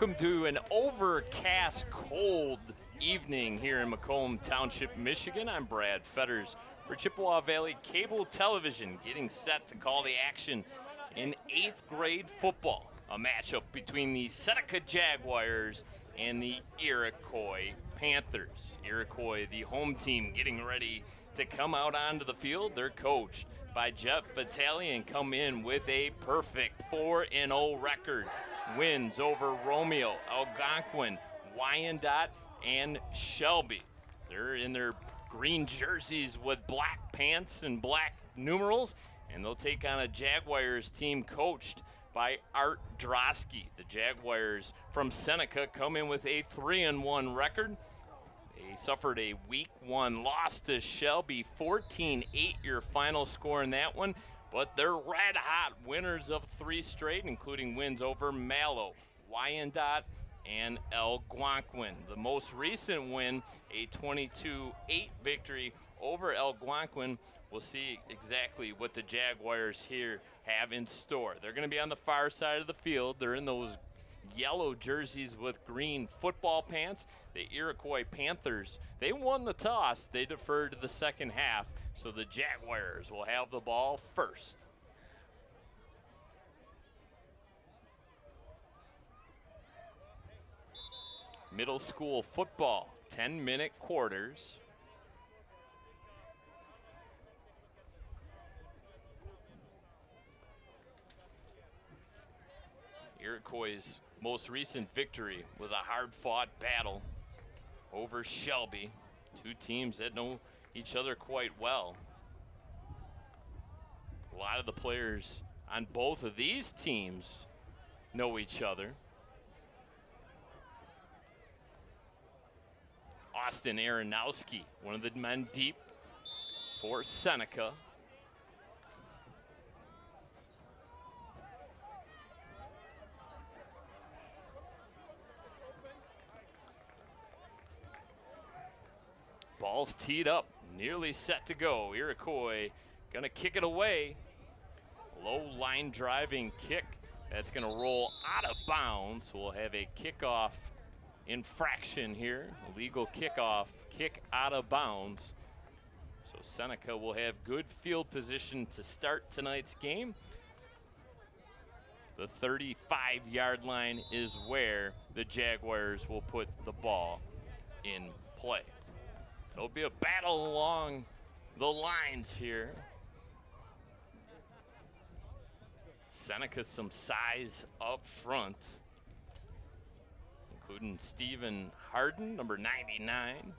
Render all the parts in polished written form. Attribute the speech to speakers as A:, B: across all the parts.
A: Welcome to an overcast, cold evening here in Macomb Township, Michigan. I'm Brad Fetters for Chippewa Valley Cable Television, getting set to call the action in 8th grade football. A matchup between the Seneca Jaguars and the Iroquois Panthers. Iroquois, the home team, getting ready to come out onto the field. They're coached by Jeff Vitale and come in with a perfect 4-0 record. Wins over Romeo, Algonquin, Wyandotte, and Shelby. They're in their green jerseys with black pants and black numerals, and they'll take on a Jaguars team coached by Art Drosky. The Jaguars from Seneca come in with a 3-1 record. They suffered a week 1 loss to Shelby, 14-8 your final score in that one, but they're red hot winners of 3 straight, including wins over Mallow, Wyandotte, and Algonquin. The most recent win, a 22-8 victory over Algonquin. We'll see exactly what the Jaguars here have in store. They're going to be on the far side of the field. They're in those yellow jerseys with green football pants. The Iroquois Panthers, they won the toss. They deferred to the second half, so the Jaguars will have the ball first. Middle school football, 10-minute quarters. Iroquois' most recent victory was a hard-fought battle over Shelby. 2 teams that know each other quite well. A lot of the players on both of these teams know each other. Austin Aronowski, one of the men deep for Seneca. Ball's teed up, nearly set to go. Iroquois gonna kick it away. Low line driving kick that's gonna roll out of bounds. We'll have a kickoff infraction here. Illegal kickoff, kick out of bounds. So Seneca will have good field position to start tonight's game. The 35-yard line is where the Jaguars will put the ball in play. It'll be a battle along the lines here. Seneca some size up front, including Stephen Harden, number 99.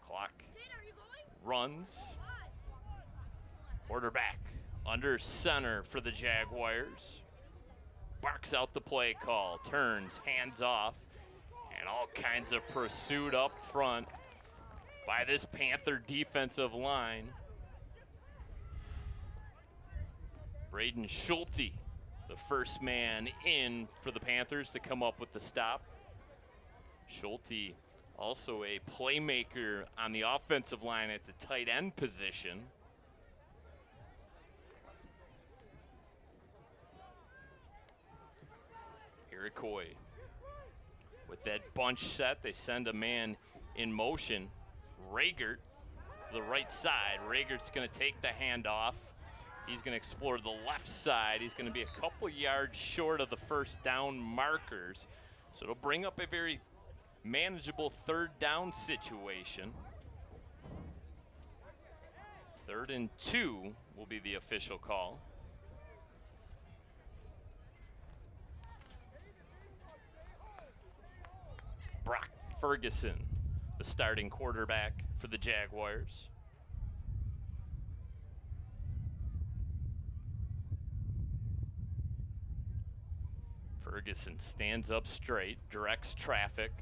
A: Clock runs. Quarterback under center for the Jaguars. Barks out the play call, turns, hands off. And all kinds of pursuit up front by this Panther defensive line. Braden Schulte, the first man in for the Panthers to come up with the stop. Schulte, also a playmaker on the offensive line at the tight end position. Iroquois. With that bunch set, they send a man in motion. Raegert to the right side. Raegert's going to take the handoff. He's going to explore the left side. He's going to be a couple yards short of the first down markers. So it'll bring up a very manageable 3rd down situation. 3rd and 2 will be the official call. Brock Ferguson, the starting quarterback for the Jaguars. Ferguson stands up straight, directs traffic.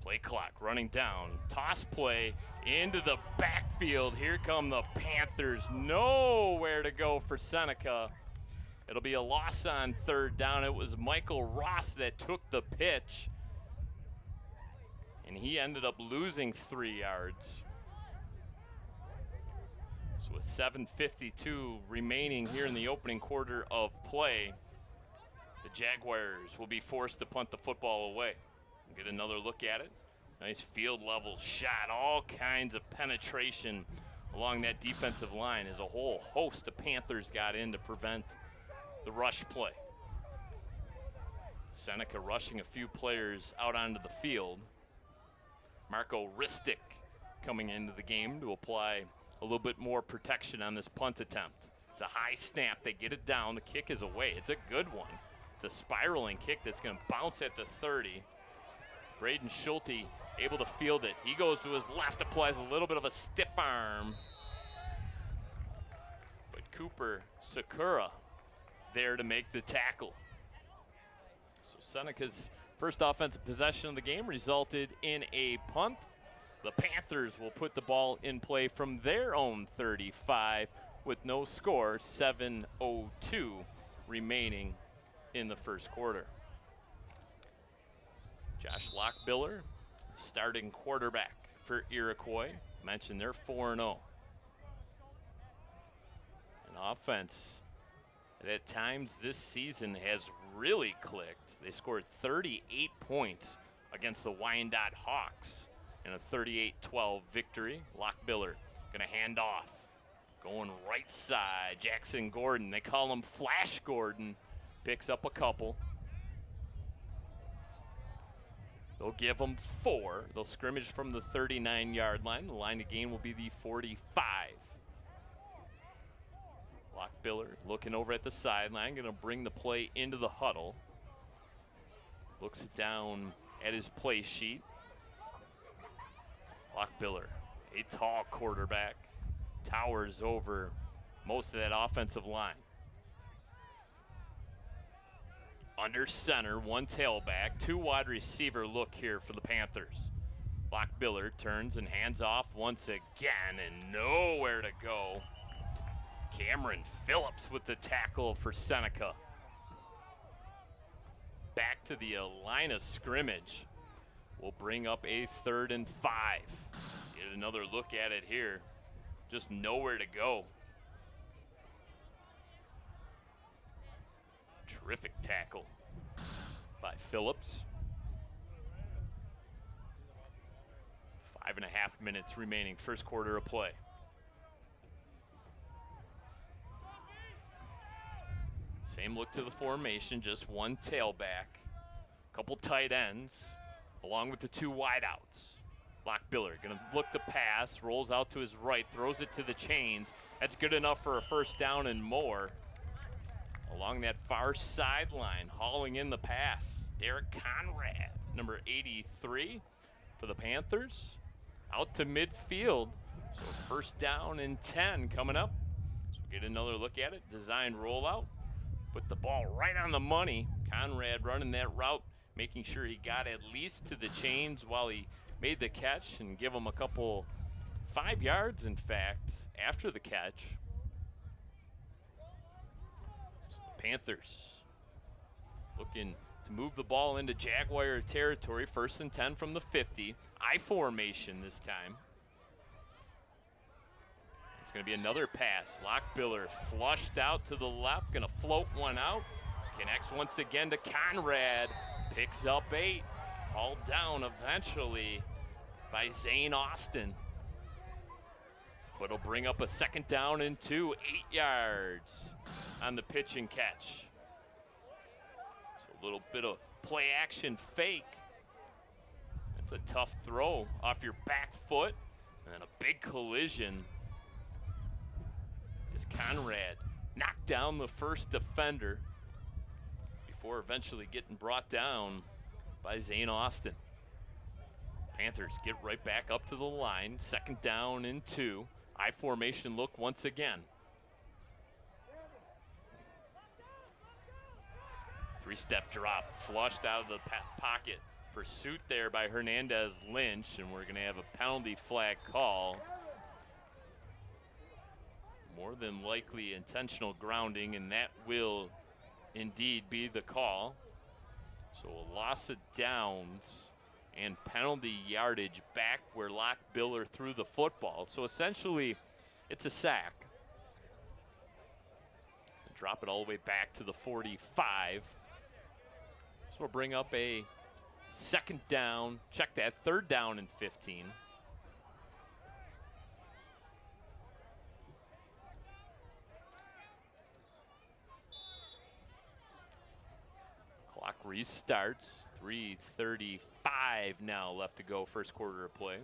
A: Play clock running down. Toss play into the backfield. Here come the Panthers. Nowhere to go for Seneca. It'll be a loss on 3rd down. It was Michael Ross that took the pitch, and he ended up losing 3 yards. So with 7:52 remaining here in the opening quarter of play, the Jaguars will be forced to punt the football away. We'll get another look at it. Nice field level shot, all kinds of penetration along that defensive line as a whole host of Panthers got in to prevent the rush play. Seneca rushing a few players out onto the field. Marco Ristic coming into the game to apply a little bit more protection on this punt attempt. It's a high snap, they get it down, the kick is away. It's a good one. It's a spiraling kick that's gonna bounce at the 30. Braden Schulte able to field it. He goes to his left, applies a little bit of a stiff arm. But Cooper Sakura there to make the tackle. So Seneca's first offensive possession of the game resulted in a punt. The Panthers will put the ball in play from their own 35 with no score, 7:02 remaining in the first quarter. Josh Lockbiller, starting quarterback for Iroquois. Mentioned they're 4-0. An offense that at times this season has really clicked. They scored 38 points against the Wyandotte Hawks in a 38-12 victory. Lockbiller gonna hand off. Going right side, Jackson Gordon. They call him Flash Gordon. Picks up a couple. They'll give them 4. They'll scrimmage from the 39-yard line. The line to gain will be the 45. Lockbiller looking over at the sideline, going to bring the play into the huddle. Looks down at his play sheet. Lockbiller, a tall quarterback, towers over most of that offensive line. Under center, one tailback, 2 wide receiver look here for the Panthers. Lockbiller turns and hands off once again and nowhere to go. Cameron Phillips with the tackle for Seneca. Back to the line of scrimmage. We'll bring up a 3rd and 5. Get another look at it here. Just nowhere to go. Terrific tackle by Phillips. 5.5 minutes remaining, first quarter of play. Same look to the formation, just one tailback, couple tight ends, along with the 2 wideouts. Lockbiller gonna look to pass, rolls out to his right, throws it to the chains. That's good enough for a first down and more. Along that far sideline, hauling in the pass, Derek Conrad, number 83 for the Panthers. Out to midfield, so first down and 10 coming up. So we'll get another look at it, design rollout. Put the ball right on the money. Conrad running that route, making sure he got at least to the chains while he made the catch and give him a couple, 5 yards in fact, after the catch. Panthers looking to move the ball into Jaguar territory. 1st and 10 from the 50. I formation this time. It's going to be another pass. Lockbiller flushed out to the left. Going to float one out. Connects once again to Conrad. Picks up 8. Hauled down eventually by Zane Austin. But it'll bring up a 2nd down and 2. 8 yards on the pitch and catch. So a little bit of play action fake. That's a tough throw off your back foot. And a big collision as Conrad knocked down the first defender before eventually getting brought down by Zane Austin. Panthers get right back up to the line. 2nd down and 2. I formation look once again. 3-step drop, flushed out of the pocket. Pursuit there by Hernandez Lynch, and we're going to have a penalty flag call. More than likely intentional grounding, and that will indeed be the call. So a loss of downs and penalty yardage back where Lockbiller threw the football. So essentially It's a sack. Drop it all the way back to the 45. So we'll bring up a second down. Check that, 3rd down and 15. Clock restarts. 3:35 now left to go, first quarter of play.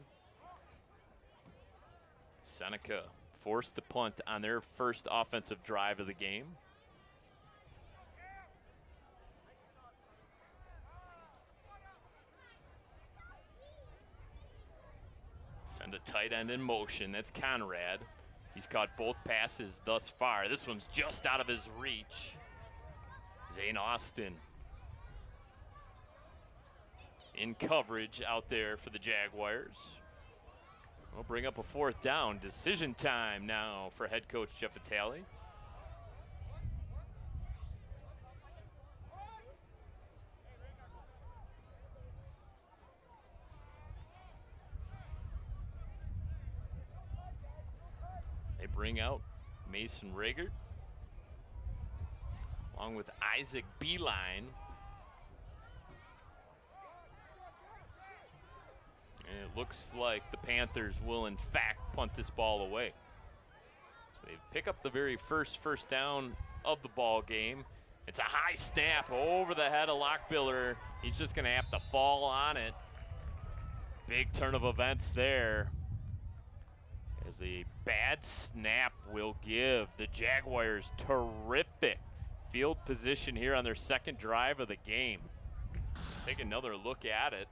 A: Seneca forced to punt on their first offensive drive of the game. Send a tight end in motion. That's Conrad. He's caught both passes thus far. This one's just out of his reach. Zane Austin in coverage out there for the Jaguars. We'll bring up a 4th down. Decision time now for head coach Jeff Vitale. They bring out Mason Rager along with Isaac Beeline. And it looks like the Panthers will, in fact, punt this ball away. So they pick up the very first down of the ball game. It's a high snap over the head of Lockbiller. He's just going to have to fall on it. Big turn of events there, as a bad snap will give the Jaguars terrific field position here on their second drive of the game. Take another look at it.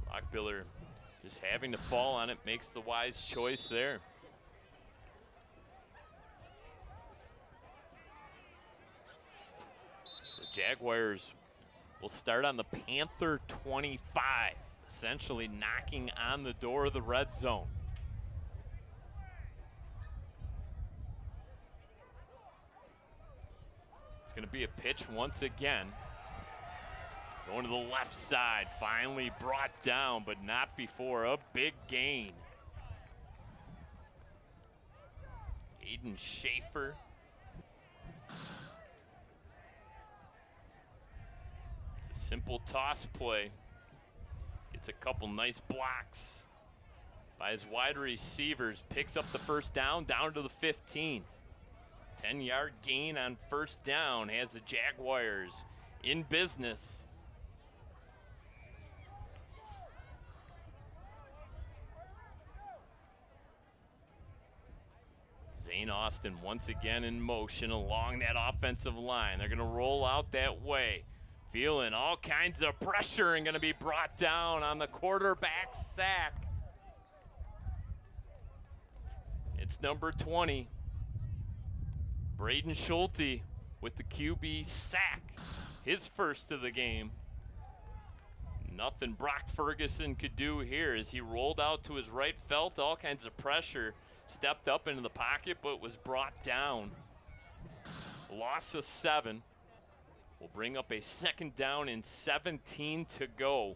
A: Lockbiller just having to fall on it makes the wise choice there. So the Jaguars will start on the Panther 25, essentially knocking on the door of the red zone. It's going to be a pitch once again. Going to the left side, finally brought down, but not before a big gain. Aiden Schaefer. It's a simple toss play. Gets a couple nice blocks by his wide receivers. Picks up the first down to the 15. 10-yard gain on first down has the Jaguars in business. Zane Austin once again in motion along that offensive line. They're going to roll out that way. Feeling all kinds of pressure and going to be brought down on the quarterback sack. It's number 20. Braden Schulte with the QB sack. His first of the game. Nothing Brock Ferguson could do here as he rolled out to his right, felt all kinds of pressure. Stepped up into the pocket, but was brought down. Loss of 7. Will bring up a second down and 17 to go.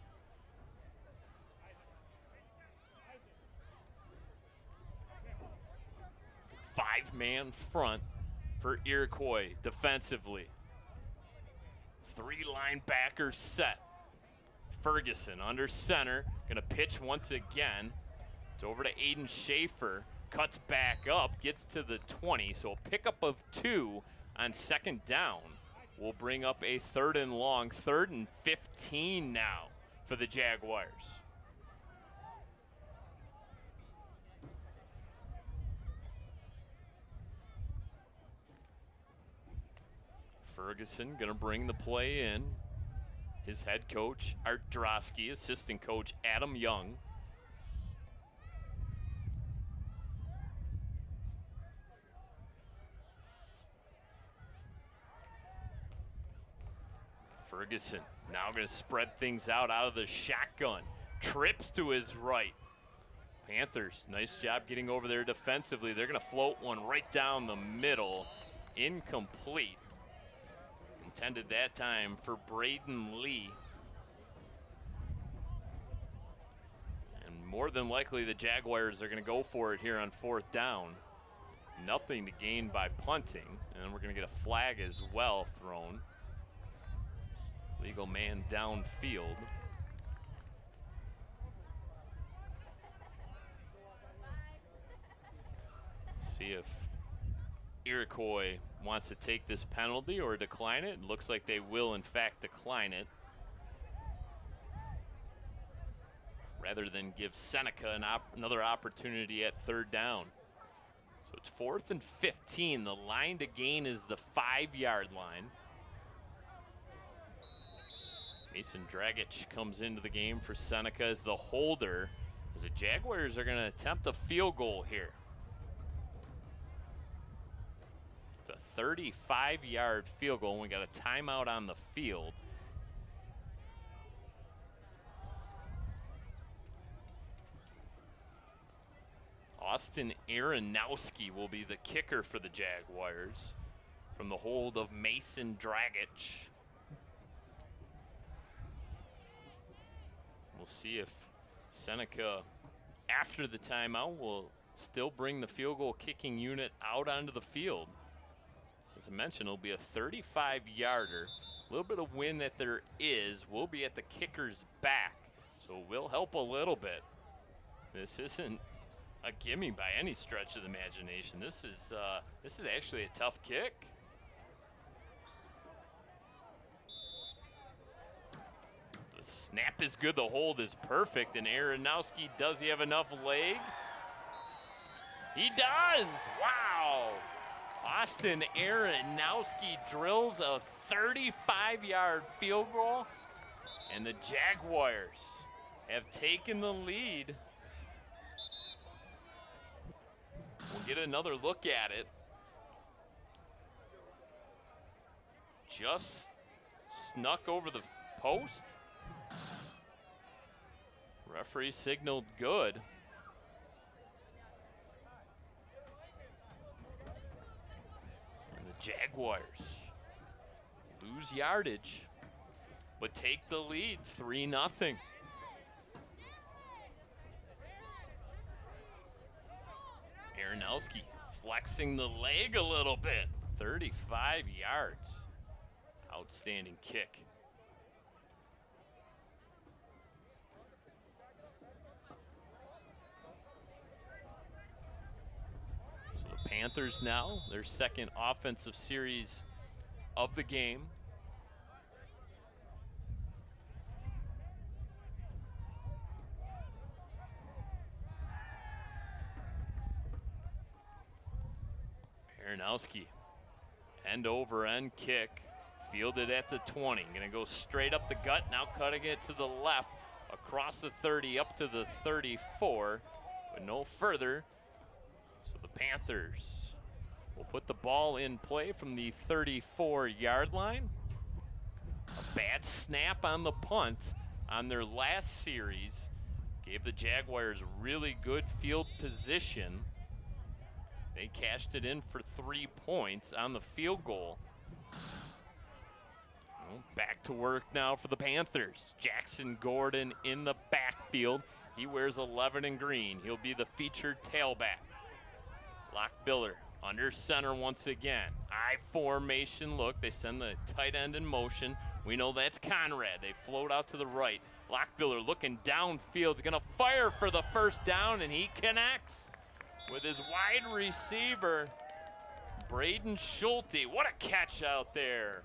A: Five-man front for Iroquois defensively. 3 linebackers set. Ferguson under center, gonna pitch once again. It's over to Aiden Schaefer. Cuts back up, gets to the 20, so a pickup of 2 on second down will bring up a 3rd and long, 3rd and 15 now for the Jaguars. Ferguson gonna bring the play in. His head coach, Art Drosky, assistant coach, Adam Young. Ferguson now going to spread things out of the shotgun. Trips to his right. Panthers, nice job getting over there defensively. They're going to float one right down the middle. Incomplete. Intended that time for Braden Lee. more than likely the Jaguars are going to go for it here on 4th down. Nothing to gain by punting, and we're going to get a flag as well thrown. Legal man downfield. See if Iroquois wants to take this penalty or decline it. It looks like they will, in fact, decline it, rather than give Seneca another opportunity at 3rd down. So it's 4th and 15. The line to gain is the 5-yard line. Mason Dragic comes into the game for Seneca as the holder, as the Jaguars are going to attempt a field goal here. It's a 35-yard field goal, and we got a timeout on the field. Austin Aronowski will be the kicker for the Jaguars from the hold of Mason Dragic. We'll see if Seneca, after the timeout, will still bring the field goal kicking unit out onto the field. As I mentioned, it'll be a 35-yarder. A little bit of wind that there is will be at the kicker's back, so it will help a little bit. This isn't a gimme by any stretch of the imagination. This is actually a tough kick. The snap is good, the hold is perfect, and Aronowski, does he have enough leg? He does! Wow! Austin Aronowski drills a 35-yard field goal, and the Jaguars have taken the lead. We'll get another look at it. Just snuck over the post. Referee signaled good. And the Jaguars lose yardage, but take the lead 3-0. Aronowski flexing the leg a little bit. 35 yards. Outstanding kick. So the Panthers now, their second offensive series of the game. Aronowski, end over end kick, fielded at the 20. Gonna go straight up the gut, now cutting it to the left, across the 30, up to the 34, but no further. So the Panthers will put the ball in play from the 34-yard line. A bad snap on the punt on their last series gave the Jaguars really good field position. They cashed it in for 3 points on the field goal. Well, back to work now for the Panthers. Jackson Gordon in the backfield. He wears 11 and green. He'll be the featured tailback. Lock Biller under center once again. I formation look. They send the tight end in motion. We know that's Conrad. They float out to the right. Lock Biller looking downfield. He's going to fire for the first down, and he connects with his wide receiver, Braden Schulte. What a catch out there.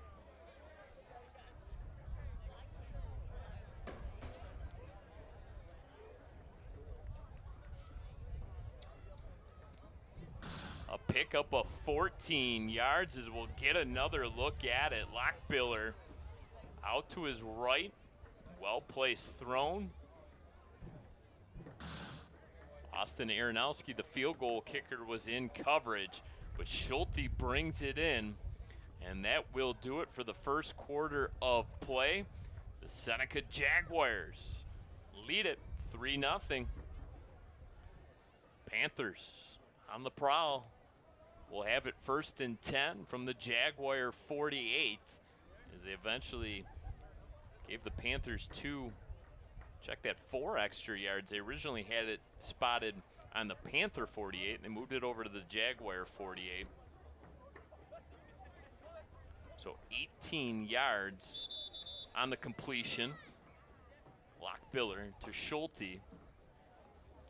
A: A pickup of 14 yards as we'll get another look at it. Lockbiller out to his right. Well-placed thrown. Austin Aronowski, the field goal kicker, was in coverage, but Schulte brings it in, and that will do it for the first quarter of play. The Seneca Jaguars lead it 3-0. Panthers on the prowl. We'll have it 1st and 10 from the Jaguar 48 as they eventually gave the Panthers 2 Check that, 4 extra yards. They originally had it spotted on the Panther 48, and they moved it over to the Jaguar 48. So 18 yards on the completion. Lockbiller to Schulte.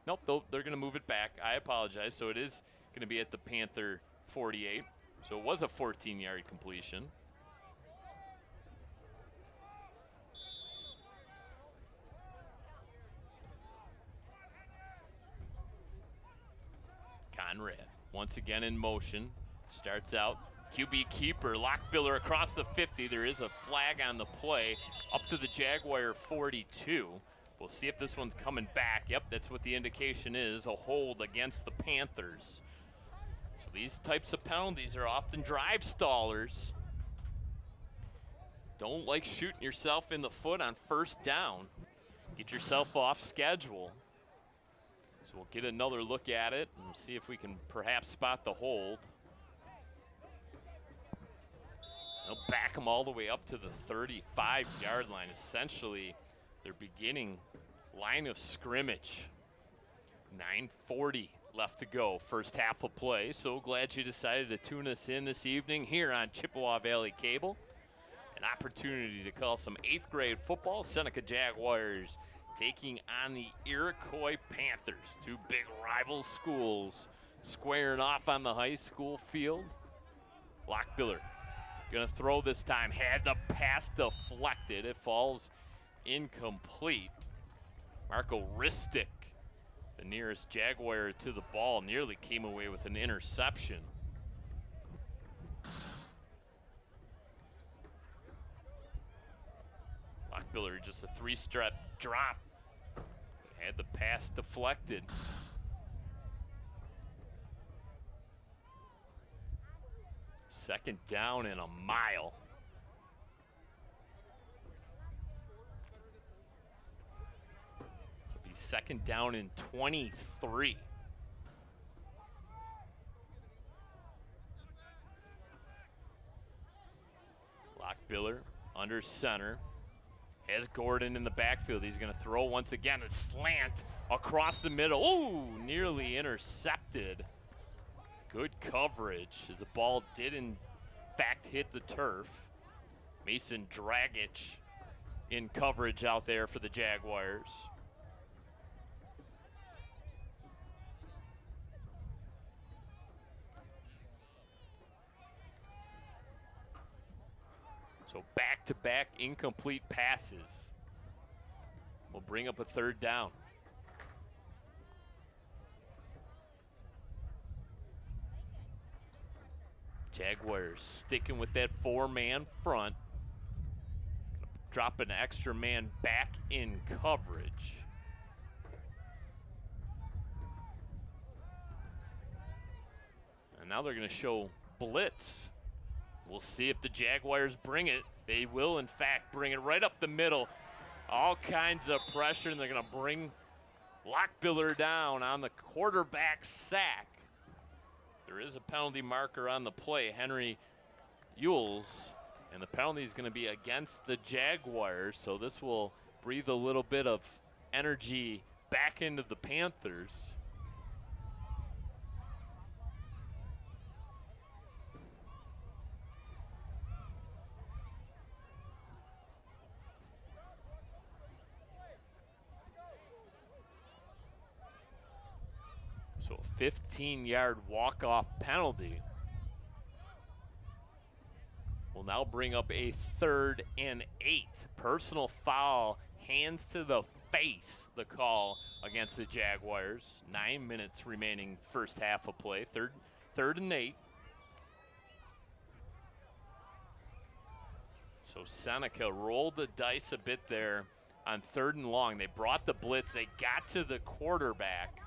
A: Nope, they're going to move it back. I apologize. So it is going to be at the Panther 48. So it was a 14-yard completion. Conrad once again in motion. Starts out. QB keeper, Lockbiller across the 50. There is a flag on the play up to the Jaguar 42. We'll see if this one's coming back. Yep, that's what the indication is, a hold against the Panthers. So these types of penalties are often drive stallers. Don't like shooting yourself in the foot on first down. Get yourself off schedule. So we'll get another look at it and see if we can perhaps spot the hold. They'll back them all the way up to the 35-yard line, essentially their beginning line of scrimmage. 9:40 left to go, first half of play. So glad you decided to tune us in this evening here on Chippewa Valley Cable. An opportunity to call some 8th grade football. Seneca Jaguars taking on the Iroquois Panthers. 2 big rival schools squaring off on the high school field. Lockbiller gonna throw this time, had the pass deflected. It falls incomplete. Marco Ristic, the nearest Jaguar to the ball, nearly came away with an interception. Lockbiller just a 3-step drop. Had the pass deflected. Second down and a mile. It'll be second down and 23. Lockbiller under center. Has Gordon in the backfield. He's going to throw once again, a slant across the middle. Ooh, nearly intercepted. Good coverage as the ball did in fact hit the turf. Mason Dragic in coverage out there for the Jaguars. So back-to-back incomplete passes will bring up a third down. Jaguars sticking with that 4-man front. Drop an extra man back in coverage. And now they're going to show blitz. We'll see if the Jaguars bring it. They will, in fact, bring it right up the middle. All kinds of pressure, and they're going to bring Lockbiller down on the quarterback sack. There is a penalty marker on the play, Henry Ewells, and the penalty is going to be against the Jaguars, so this will breathe a little bit of energy back into the Panthers. So a 15-yard walk-off penalty will now bring up a 3rd and 8. Personal foul, hands to the face, the call against the Jaguars. 9 minutes remaining first half of play, third and 8. So Seneca rolled the dice a bit there on 3rd and long. They brought the blitz, they got to the quarterback.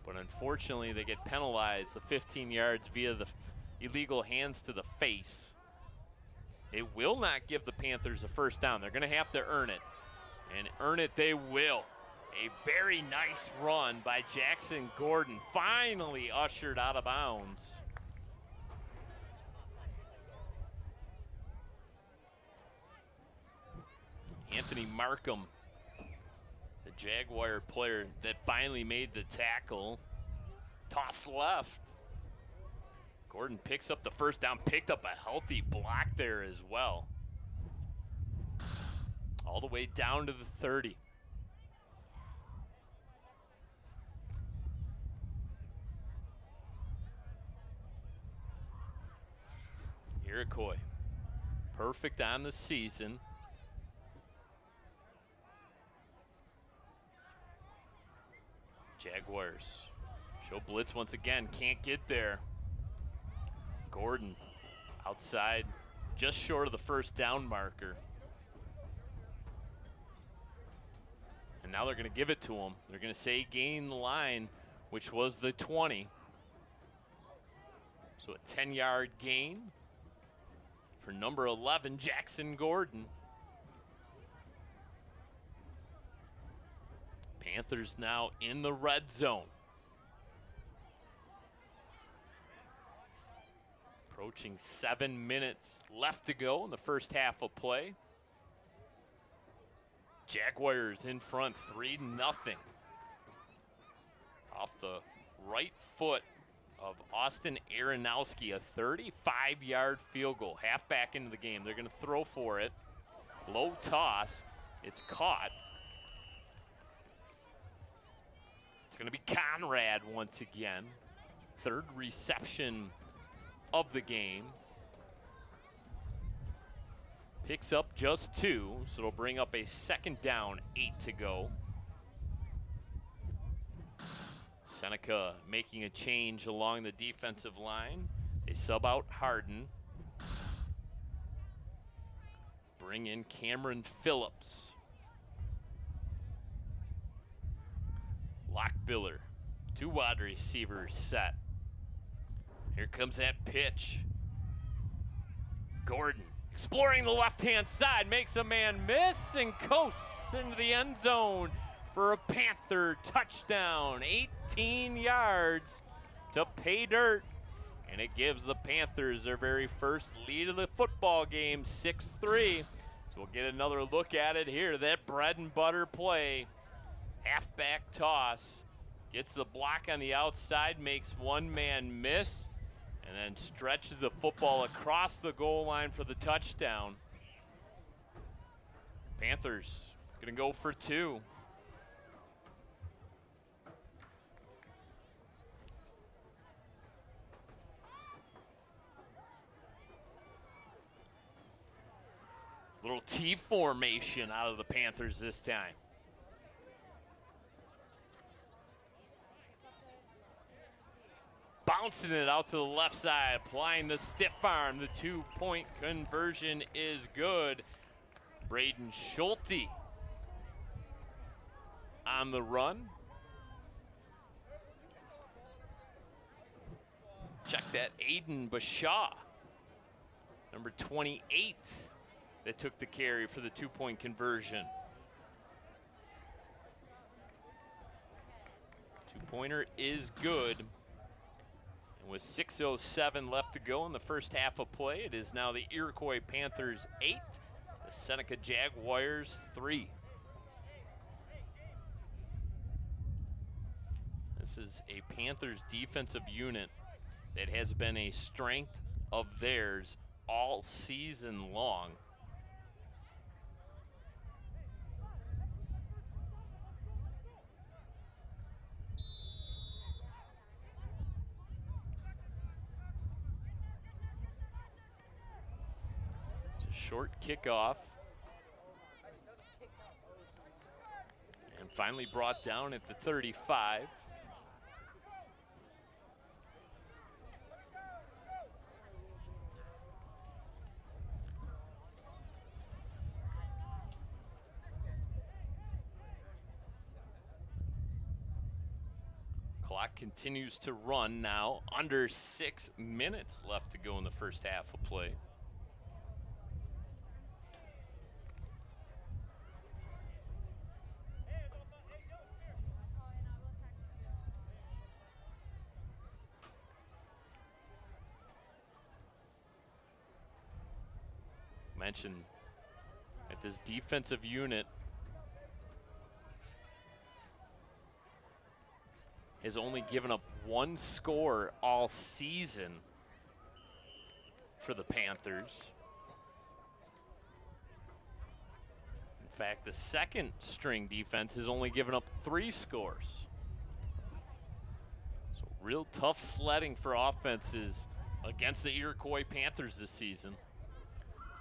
A: But unfortunately, they get penalized the 15 yards via the illegal hands to the face. It will not give the Panthers a first down. They're going to have to earn it. And earn it they will. A very nice run by Jackson Gordon, finally ushered out of bounds. Anthony Markham Jaguar player that finally made the tackle. Toss left. Gordon picks up the first down, picked up a healthy block there as well. All the way down to the 30. Iroquois, perfect on the season. Jaguars show blitz once again, can't get there. Gordon outside, just short of the first down marker. And now they're going to give it to him. They're going to say gain the line, which was the 20. So a 10-yard gain for number 11, Jackson Gordon. Panthers now in the red zone. Approaching 7 minutes left to go in the first half of play. Jaguars in front 3-0. Off the right foot of Austin Aronowski, a 35-yard field goal. Half back into the game. They're going to throw for it. Low toss. It's caught. It's going to be Conrad once again. Third reception of the game. Picks up just 2, so it'll bring up a second down, 8 to go. Seneca making a change along the defensive line. They sub out Harden. Bring in Cameron Phillips. Lockbiller, 2 wide receivers set. Here comes that pitch. Gordon exploring the left-hand side, makes a man miss and coasts into the end zone for a Panther touchdown. 18 yards to pay dirt. And it gives the Panthers their very first lead of the football game, 6-3. So we'll get another look at it here. That bread and butter play. Halfback toss. Gets the block on the outside, makes one man miss, and then stretches the football across the goal line for the touchdown. Panthers gonna go for 2. Little T formation out of the Panthers this time. Bouncing it out to the left side, applying the stiff arm. The 2-point conversion is good. Braden Schulte on the run. Check that, Aiden Bashaw, number 28, that took the carry for the 2-point conversion. 2-pointer is good. And with 6:07 left to go in the first half of play, it is now the Iroquois Panthers 8, the Seneca Jaguars 3. This is a Panthers defensive unit that has been a strength of theirs all season long. Short kickoff. And finally brought down at the 35. Clock continues to run now. Under 6 minutes left to go in the first half of play. Mentioned that this defensive unit has only given up 1 score all season for the Panthers. In fact, the second string defense has only given up 3 scores. So real tough sledding for offenses against the Iroquois Panthers this season.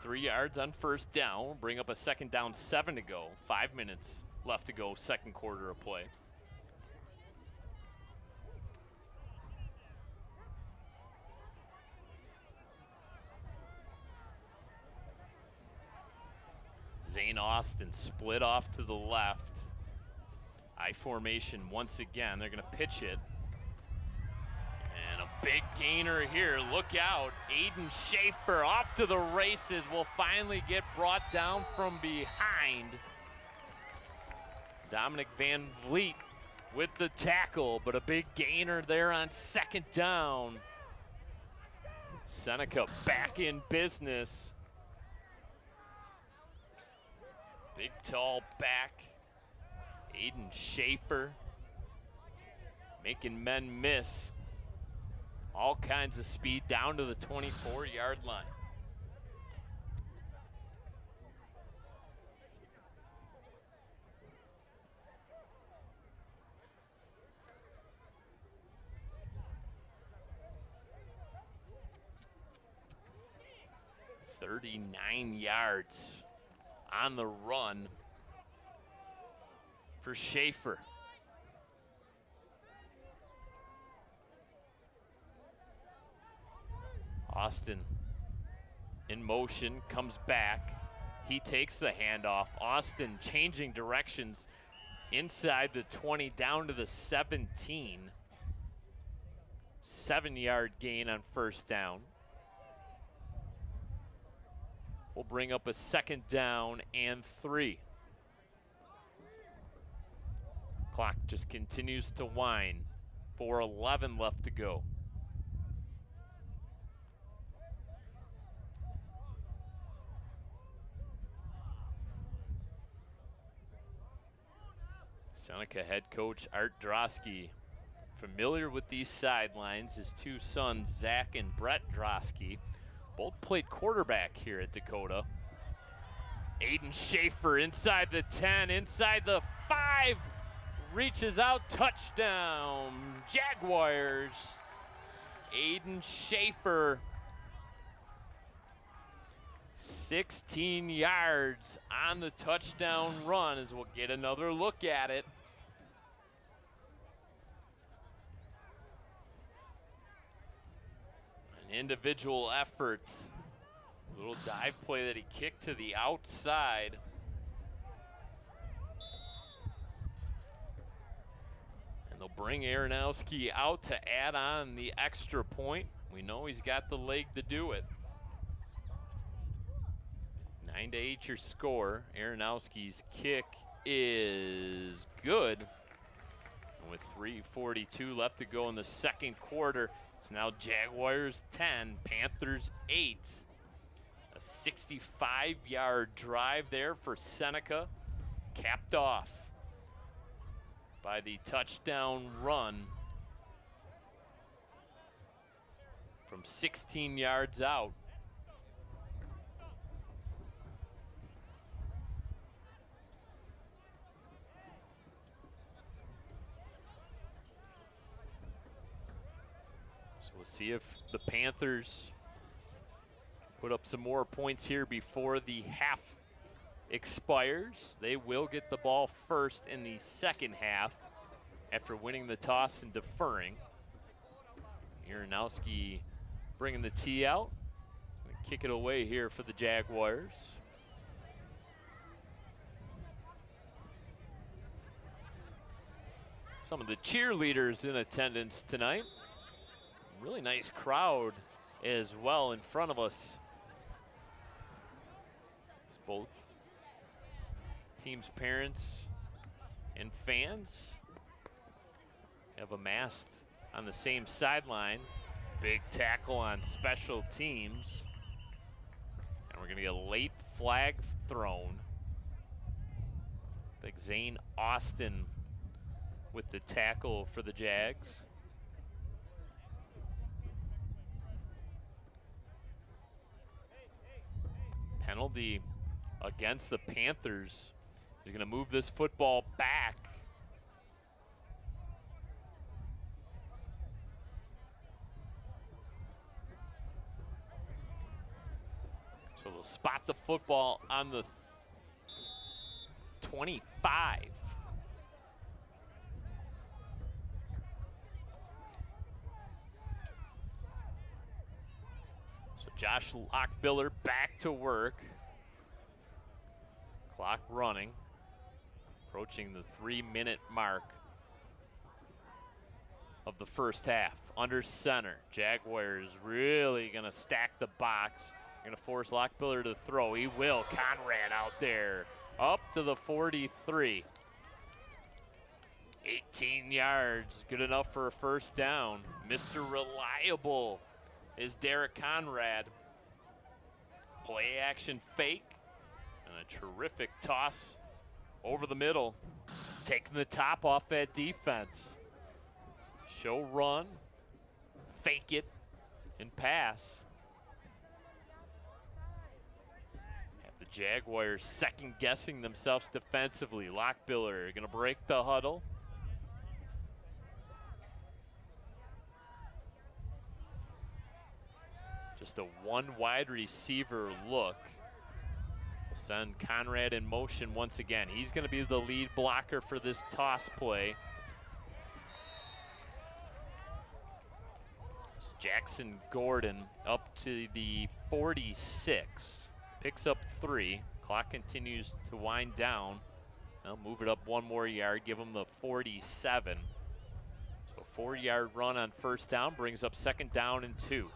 A: 3 yards on first down, bring up a second down, 7 to go. 5 minutes left to go, second quarter of play. Zane Austin split off to the left. I formation once again. They're going to pitch it. And a big gainer here. Look out. Aiden Schaefer off to the races. Will finally get brought down from behind. Dominic Van Vliet with the tackle, but a big gainer there on second down. Seneca back in business. Big tall back, Aiden Schaefer, making men miss. All kinds of speed down to the 24-yard line. "39 yards on the run for Schaefer. Austin in motion, comes back. He takes the handoff. Austin changing directions inside the 20 down to the 17. 7-yard gain on first down. We'll bring up a second down and 3. Clock just continues to wind. 4:11 left to go. Seneca head coach Art Drosky, familiar with these sidelines. His 2 sons, Zach and Brett Drosky, both played quarterback here at Dakota. Aiden Schaefer inside the 10, inside the 5, reaches out, touchdown, Jaguars. Aiden Schaefer, 16 yards on the touchdown run, as we'll get another look at it. Individual effort. Little dive play that he kicked to the outside. And they'll bring Aronowski out to add on the extra point. We know he's got the leg to do it. 9-8 your score. Aronowski's kick is good. And with 3:42 left to go in the second quarter, it's now Jaguars 10, Panthers 8. A 65-yard drive there for Seneca, capped off by the touchdown run from 16 yards out. We'll see if the Panthers put up some more points here before the half expires. They will get the ball first in the second half after winning the toss and deferring. Aronowski bringing the tee out. Kick it away here for the Jaguars. Some of the cheerleaders in attendance tonight. Really nice crowd as well in front of us. It's both teams' parents and fans have amassed on the same sideline. Big tackle on special teams. And we're going to get a late flag thrown. I think Zane Austin with the tackle for the Jags. Penalty against the Panthers. He's going to move this football back. So they'll spot the football on the 25. So Josh Lockbiller back to work. Clock running, approaching the 3-minute mark of the first half. Under center, Jaguars really gonna stack the box. Gonna force Lockbiller to throw. He will. Conrad out there, up to the 43. 18 yards, good enough for a first down. Mr. Reliable is Derek Conrad. Play action fake. And a terrific toss over the middle, taking the top off that defense. Show run, fake it, and pass. Have the Jaguars second guessing themselves defensively. Lockbiller gonna break the huddle. Just a one wide receiver look. We'll send Conrad in motion once again. He's going to be the lead blocker for this toss play. It's Jackson Gordon up to the 46. Picks up 3. Clock continues to wind down. They'll move it up 1 more yard, give him the 47. So a 4-yard run on first down brings up second down and 2.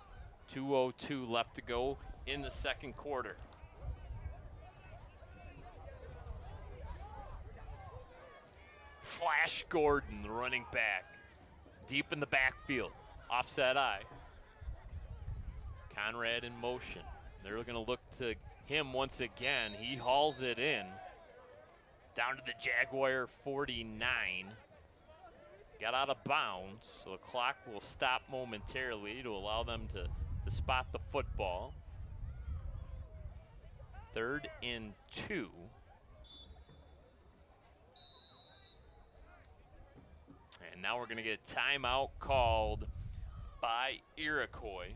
A: 2:02 left to go in the second quarter. Flash Gordon, the running back, deep in the backfield, offset eye. Conrad in motion. They're going to look to him once again. He hauls it in. Down to the Jaguar 49. Got out of bounds, so the clock will stop momentarily to allow them to spot the football. 3rd and 2. And now we're going to get a timeout called by Iroquois.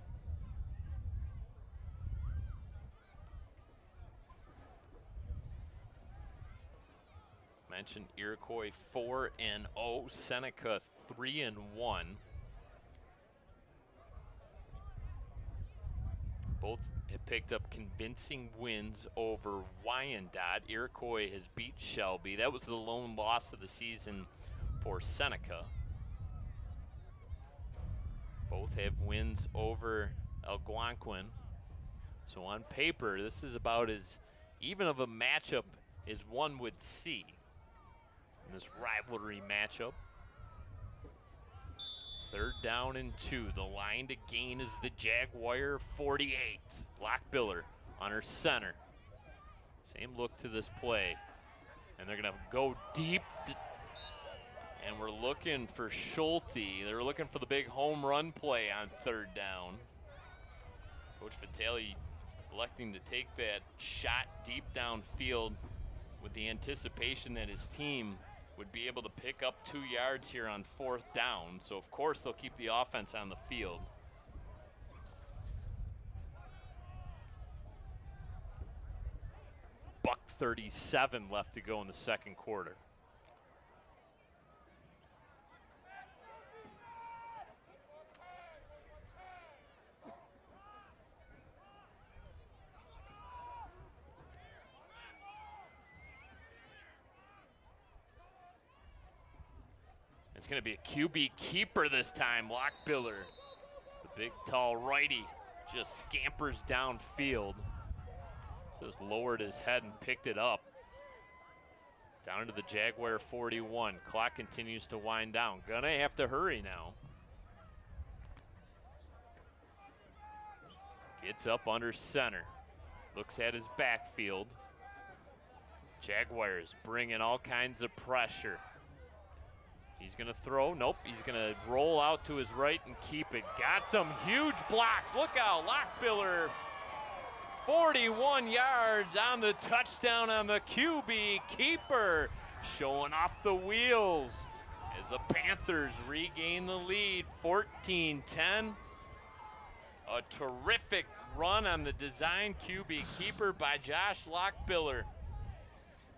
A: Mentioned Iroquois 4-0, Seneca 3-1. Both have picked up convincing wins over Wyandotte. Iroquois has beat Shelby. That was the lone loss of the season for Seneca. Both have wins over Algonquin. So on paper, this is about as even of a matchup as one would see in this rivalry matchup. 3rd down and 2. The line to gain is the Jaguar 48. Lockbiller on her center. Same look to this play. And they're going to go deep. And we're looking for Schulte. They're looking for the big home run play on 3rd down. Coach Vitale electing to take that shot deep downfield with the anticipation that his team would be able to pick up 2 yards here on 4th down. So, of course, they'll keep the offense on the field. $1:37 left to go in the second quarter. It's going to be a QB keeper this time. Lockbiller, the big, tall righty, just scampers downfield. Just lowered his head and picked it up. Down to the Jaguar 41. Clock continues to wind down. Gonna have to hurry now. Gets up under center. Looks at his backfield. Jaguars bringing all kinds of pressure. He's going to throw. Nope, he's going to roll out to his right and keep it. Got some huge blocks. Look out, Lockbiller. 41 yards on the touchdown on the QB keeper. Showing off the wheels as the Panthers regain the lead, 14-10. A terrific run on the design QB keeper by Josh Lockbiller.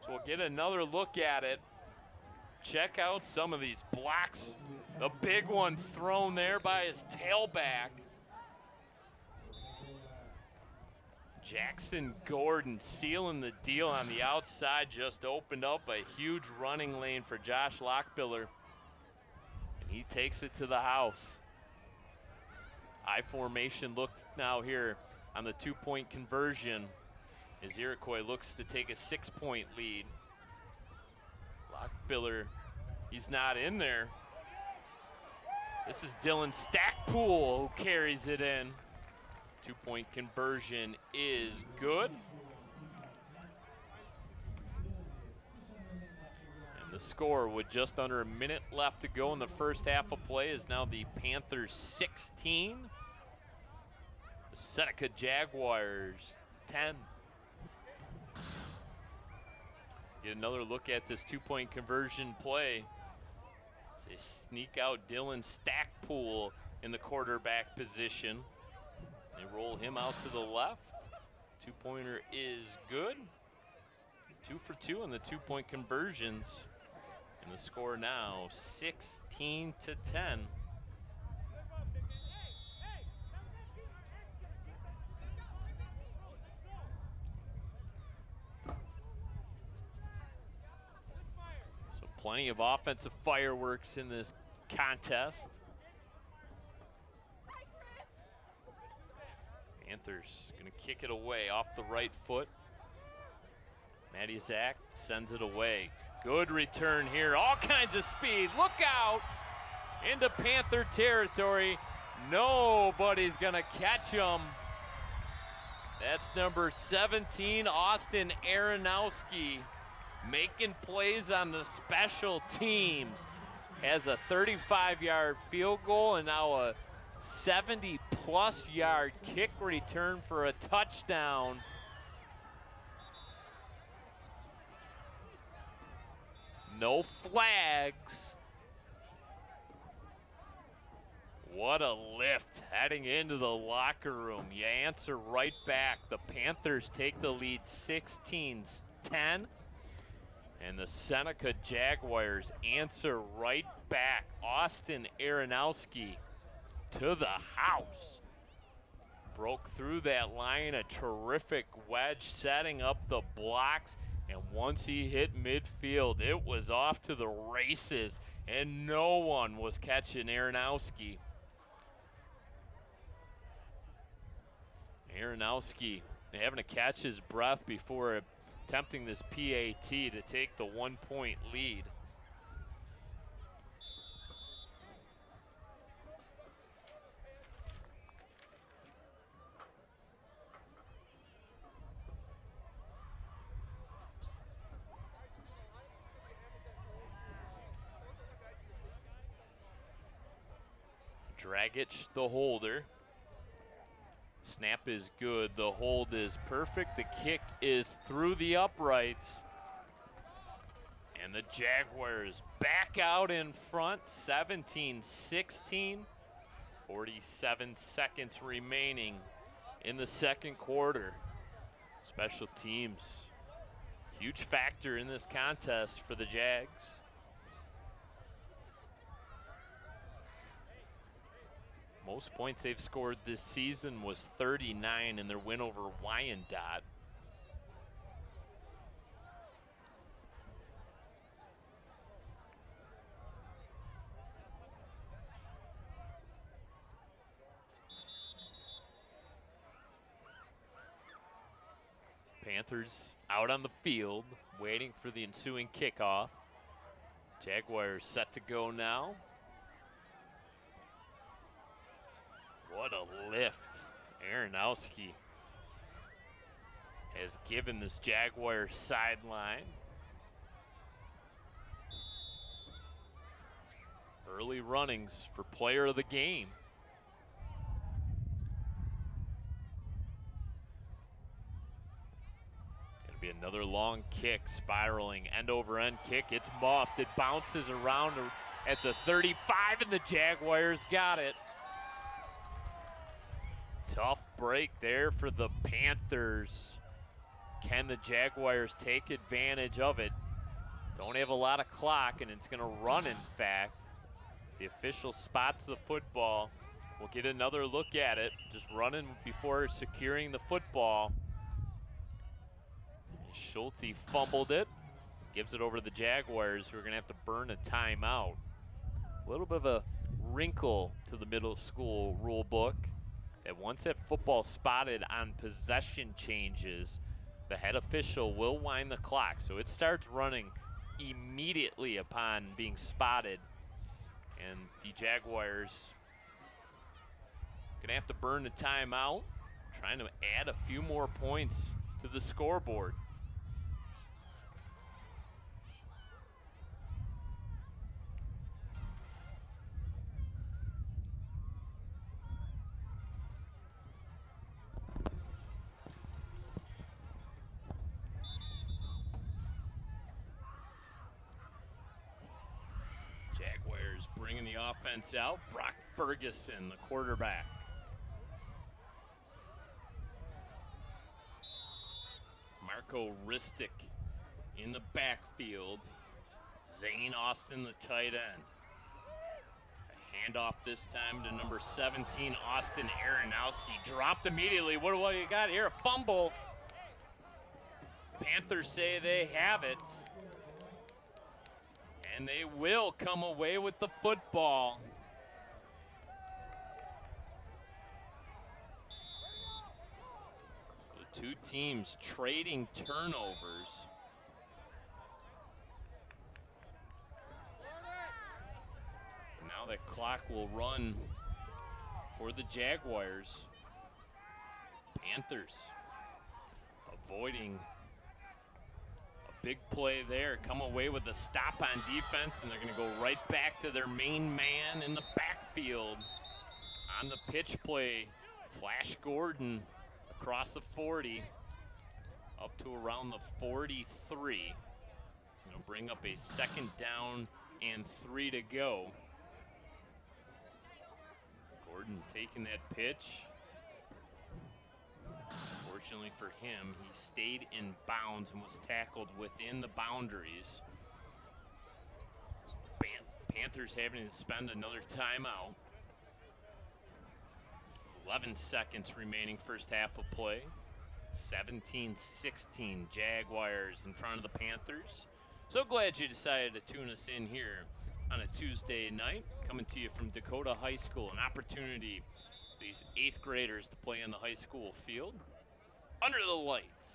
A: So we'll get another look at it. Check out some of these blocks. The big one thrown there by his tailback. Jackson Gordon sealing the deal on the outside, just opened up a huge running lane for Josh Lockbiller. And he takes it to the house. I formation look now here on the 2-point conversion as Iroquois looks to take a 6-point lead. Lockbiller, he's not in there. This is Dylan Stackpool who carries it in. 2-point conversion is good. And the score with just under a minute left to go in the first half of play is now the Panthers 16. The Seneca Jaguars 10. Get another look at this 2-point conversion play. As they sneak out Dylan Stackpool in the quarterback position. They roll him out to the left. 2-pointer is good. 2 for 2 on the 2-point conversions. And the score now 16-10. So plenty of offensive fireworks in this contest. Panthers going to kick it away off the right foot. Matty Zach sends it away. Good return here. All kinds of speed. Look out into Panther territory. Nobody's going to catch him. That's number 17, Austin Aronowski, making plays on the special teams. Has a 35-yard field goal and now a 70-plus yard kick return for a touchdown. No flags. What a lift heading into the locker room. You answer right back. The Panthers take the lead 16-10. And the Seneca Jaguars answer right back. Austin Aronowski to the house. Broke through that line, a terrific wedge setting up the blocks, and once he hit midfield, it was off to the races, and no one was catching Aronowski. Aronowski having to catch his breath before attempting this PAT to take the 1-point lead. Dragic, the holder. Snap is good. The hold is perfect. The kick is through the uprights. And the Jaguars back out in front, 17-16. 47 seconds remaining in the second quarter. Special teams, huge factor in this contest for the Jags. Most points they've scored this season was 39 in their win over Wyandotte. Panthers out on the field, waiting for the ensuing kickoff. Jaguars set to go now. What a lift. Aronowski has given this Jaguar sideline.
B: Early runnings for player of the game. Gonna be another long kick, spiraling end over end kick. It's muffed. It bounces around at the 35, and the Jaguars got it. Tough break there for the Panthers. Can the Jaguars take advantage of it? Don't have a lot of clock, and it's gonna run, in fact. As the official spots the football, we'll get another look at it. Just running before securing the football. Schulte fumbled it, gives it over to the Jaguars, who are gonna have to burn a timeout. A little bit of a wrinkle to the middle school rule book, that once that football spotted on possession changes, the head official will wind the clock. So it starts running immediately upon being spotted. And the Jaguars gonna have to burn the timeout, trying to add a few more points to the scoreboard. Jaguars bringing the offense out. Brock Ferguson, the quarterback. Marco Ristic in the backfield. Zane Austin, the tight end. A handoff this time to number 17, Austin Aronowski. Dropped immediately. What do you got here? A fumble. Panthers say they have it. And they will come away with the football. So the two teams trading turnovers. Now the clock will run for the Jaguars. Panthers avoiding big play there, come away with a stop on defense, and they're gonna go right back to their main man in the backfield. On the pitch play, Flash Gordon across the 40, up to around the 43. It'll bring up a 2nd down and 3 to go. Gordon taking that pitch. Fortunately for him, he stayed in bounds and was tackled within the boundaries. Panthers having to spend another timeout. 11 seconds remaining first half of play. 17-16 Jaguars in front of the Panthers. So glad you decided to tune us in here on a Tuesday night. Coming to you from Dakota High School. An opportunity for these 8th graders to play on the high school field. Under the lights.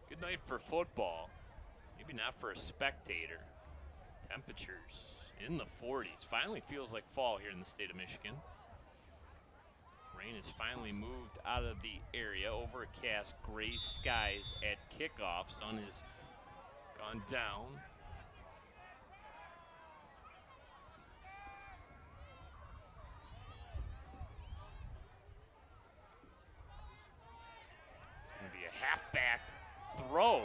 B: Good night for football. Maybe not for a spectator. Temperatures in the 40s. Finally feels like fall here in the state of Michigan. Rain has finally moved out of the area. Overcast gray skies at kickoff. Sun has gone down. Halfback throw.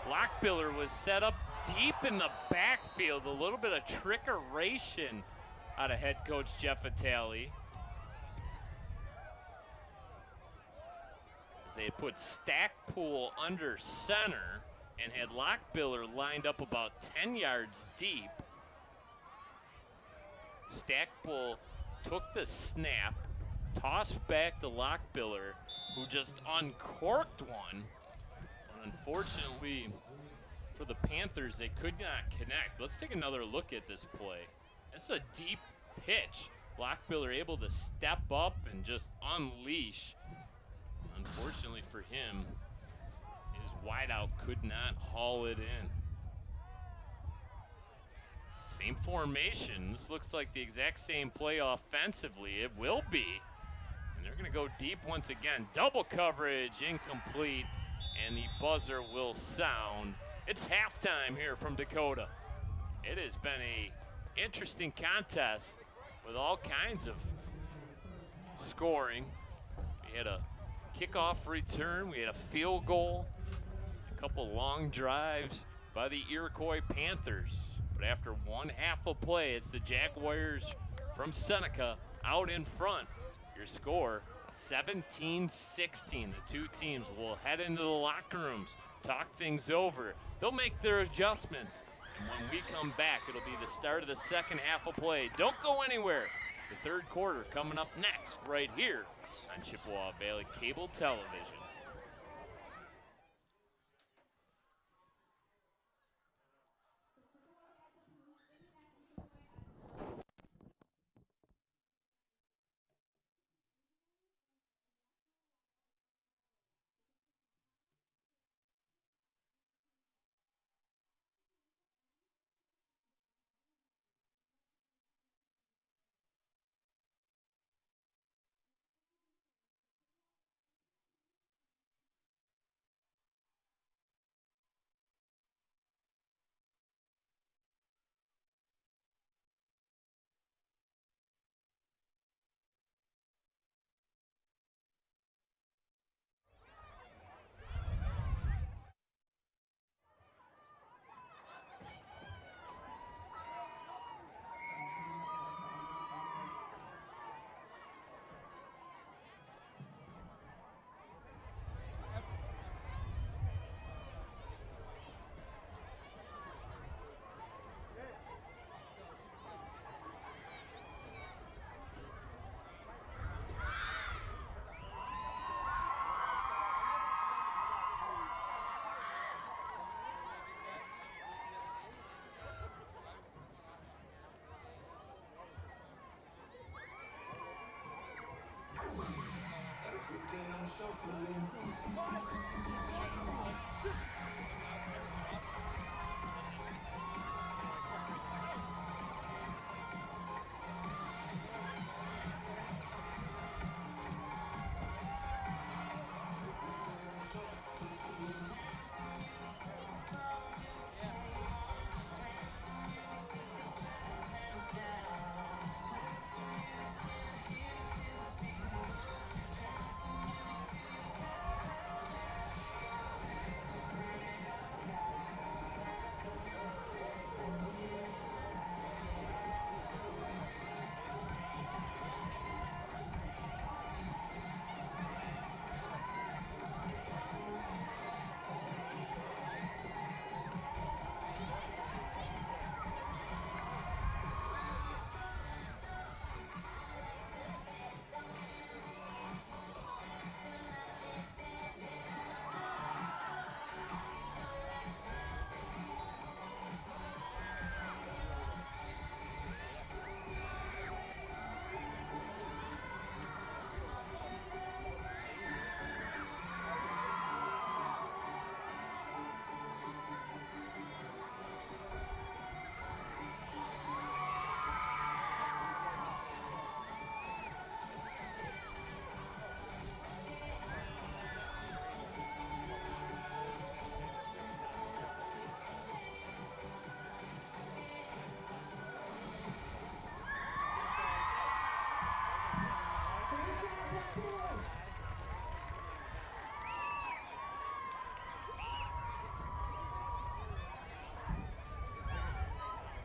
B: Lockbiller was set up deep in the backfield. A little bit of trickeration out of head coach Jeff Vitale. As they had put Stackpool under center and had Lockbiller lined up about 10 yards deep. Stackpool took the snap, tossed back to Lockbiller, who just uncorked one. But unfortunately for the Panthers, they could not connect. Let's take another look at this play. It's a deep pitch. Lockbiller able to step up and just unleash. Unfortunately for him, his wideout could not haul it in. Same formation. This looks like the exact same play offensively. It will be. And they're going to go deep once again. Double coverage, incomplete, and the buzzer will sound. It's halftime here from Dakota.
A: It has been a interesting contest with all kinds of scoring. We had a kickoff return, we had a field goal, a couple long drives by the Iroquois Panthers. But after one half of play, it's the Jaguars from Seneca out in front. Your score, 17-16. The two teams will head into the locker rooms, talk things over. They'll make their adjustments. And when we come back, it'll be the start of the second half of play. Don't go anywhere. The third quarter coming up next right here on Chippewa Valley Cable Television.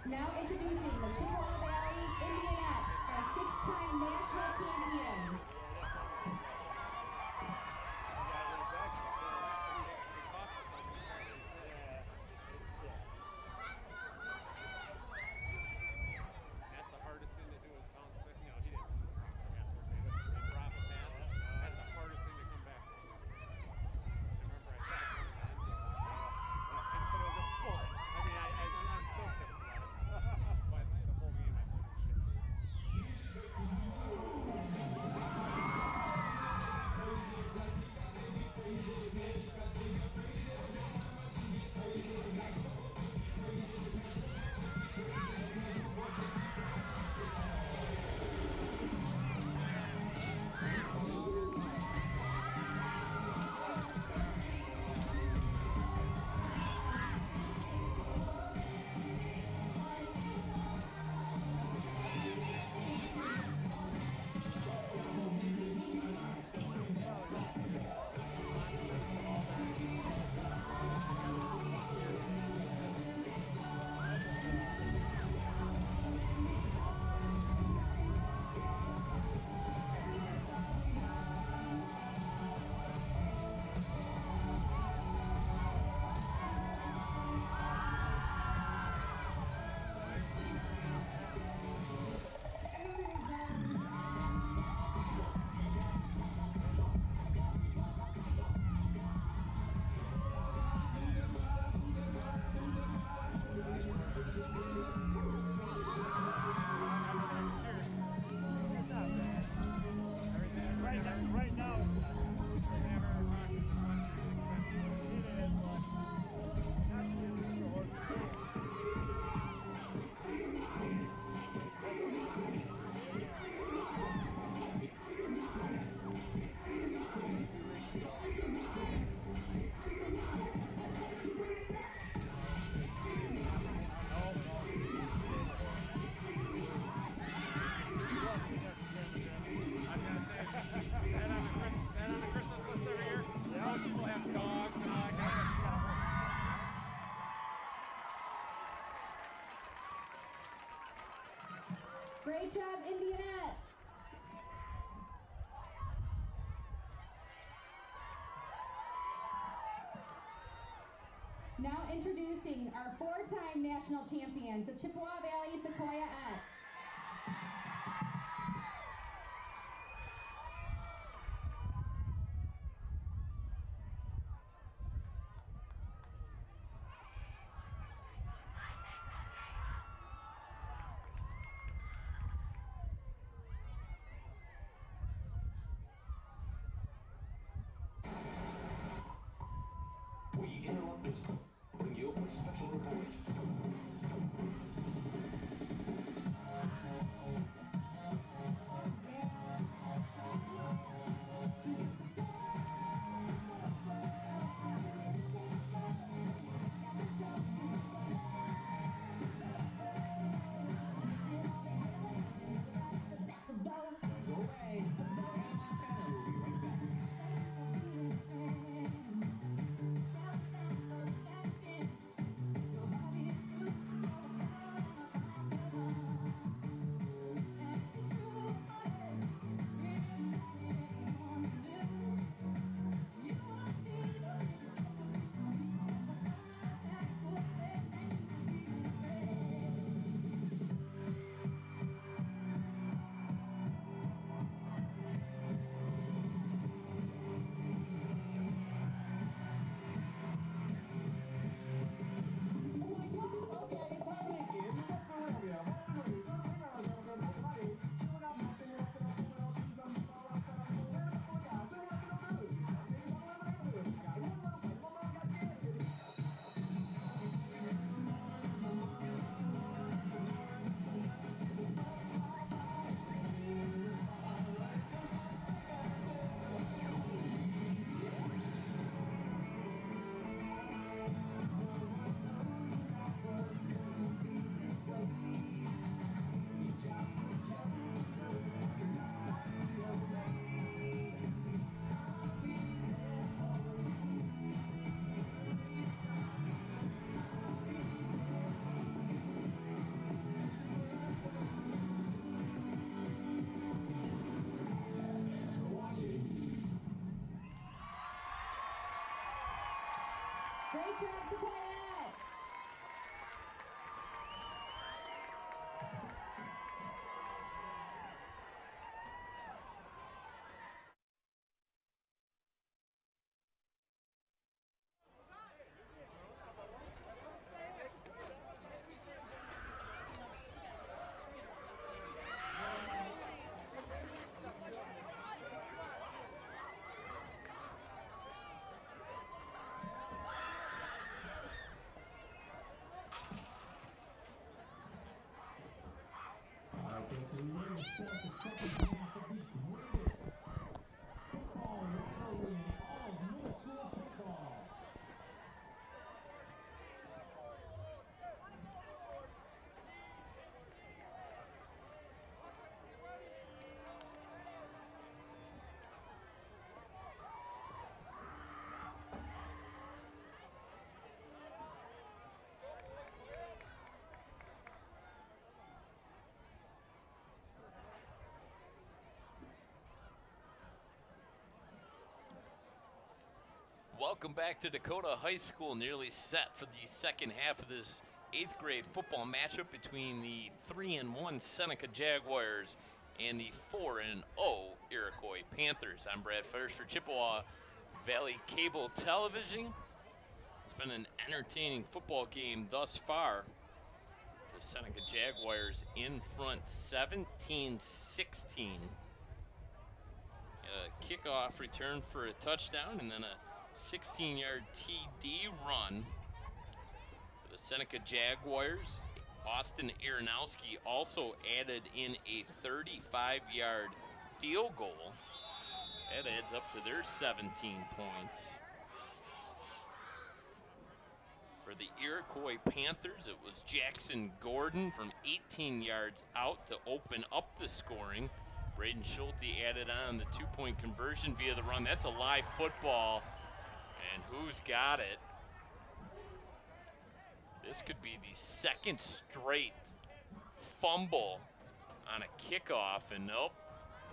C: Now introducing the Chippewa Valley Indians, our six-time national champions.
D: That's the hardest thing to do is bounce back. You know, he didn't drop a pass. That's the hardest thing to come back from. I remember I tried one time. But it was a bullet. I mean, I'm still pissed about it. But the whole game I felt shit.
C: Great job, Indianette. Now introducing our 4-time national champions, the Chippewa Valley Sequoia-ettes.
E: We interrupt this. Bring you a special report.
C: Great job, Sequoia-ettes.
A: Welcome back to Dakota High School, nearly set for the second half of this 8th grade football matchup between the 3-1 Seneca Jaguars and the 4-0 Iroquois Panthers. I'm Brad Fetters for Chippewa Valley Cable Television. It's been an entertaining football game thus far. The Seneca Jaguars in front 17-16. A kickoff return for a touchdown and then a 16-yard TD run for the Seneca Jaguars. Austin Aronowski also added in a 35-yard field goal. That adds up to their 17 points. For the Iroquois Panthers, it was Jackson Gordon from 18 yards out to open up the scoring. Braden Schulte added on the 2-point conversion via the run. That's a live football. And who's got it? This could be the second straight fumble on a kickoff, and nope,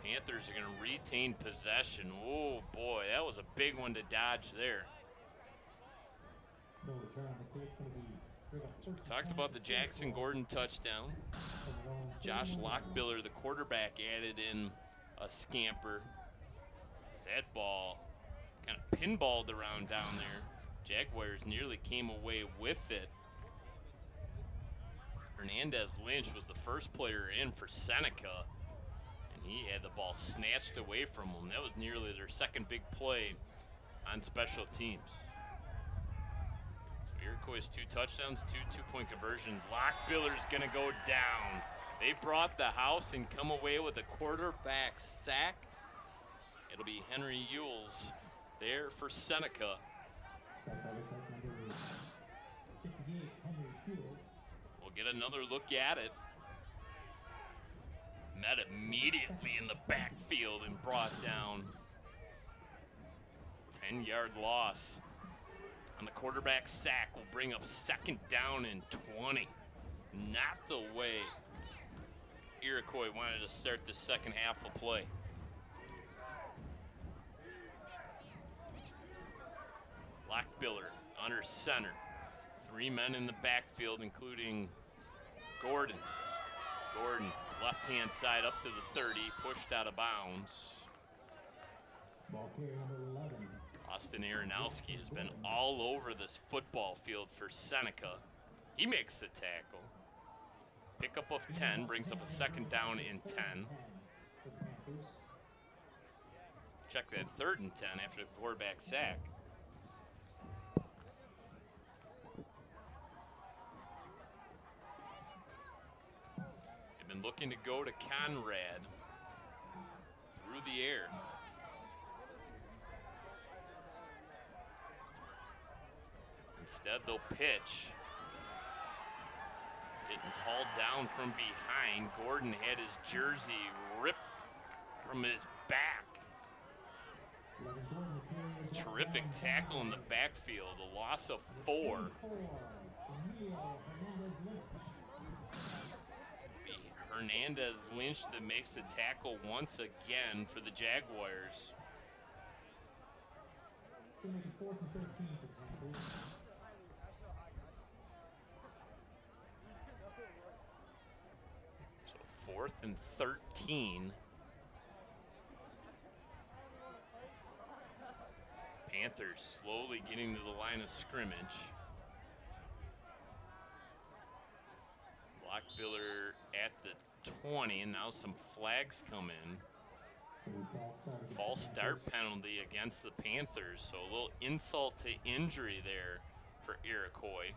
A: Panthers are going to retain possession. Oh boy, that was a big one to dodge there. We talked about the Jackson Gordon touchdown. Josh Lockbiller, the quarterback, added in a scamper. That ball kind of pinballed around down there. Jaguars nearly came away with it. Hernandez Lynch was the first player in for Seneca, and he had the ball snatched away from him. That was nearly their second big play on special teams. So Iroquois 2 touchdowns, 2 two-point conversions. Lockbiller's gonna go down. They brought the house and come away with a quarterback sack. It'll be Henry Ewells there for Seneca. We'll get another look at it. Met immediately in the backfield and brought down. 10-yard loss on the quarterback sack will bring up second down and 20. Not the way Iroquois wanted to start the second half of play. Lockbiller under center. 3 men in the backfield, including Gordon. Gordon, left-hand side up to the 30, pushed out of bounds. Austin Aronowski has been all over this football field for Seneca. He makes the tackle. Pickup of 10 brings up a second down and 10. Check that 3rd and 10 after the quarterback sack. They've been looking to go to Conrad through the air. Instead, they'll pitch. Getting called down from behind. Gordon had his jersey ripped from his back. Terrific tackle in the backfield. A loss of 4. Hernandez Lynch that makes the tackle once again for the Jaguars. So 4th and 13. Panthers slowly getting to the line of scrimmage. Lockbiller at the 20, and now some flags come in. False start penalty against the Panthers, so a little insult to injury there for Iroquois.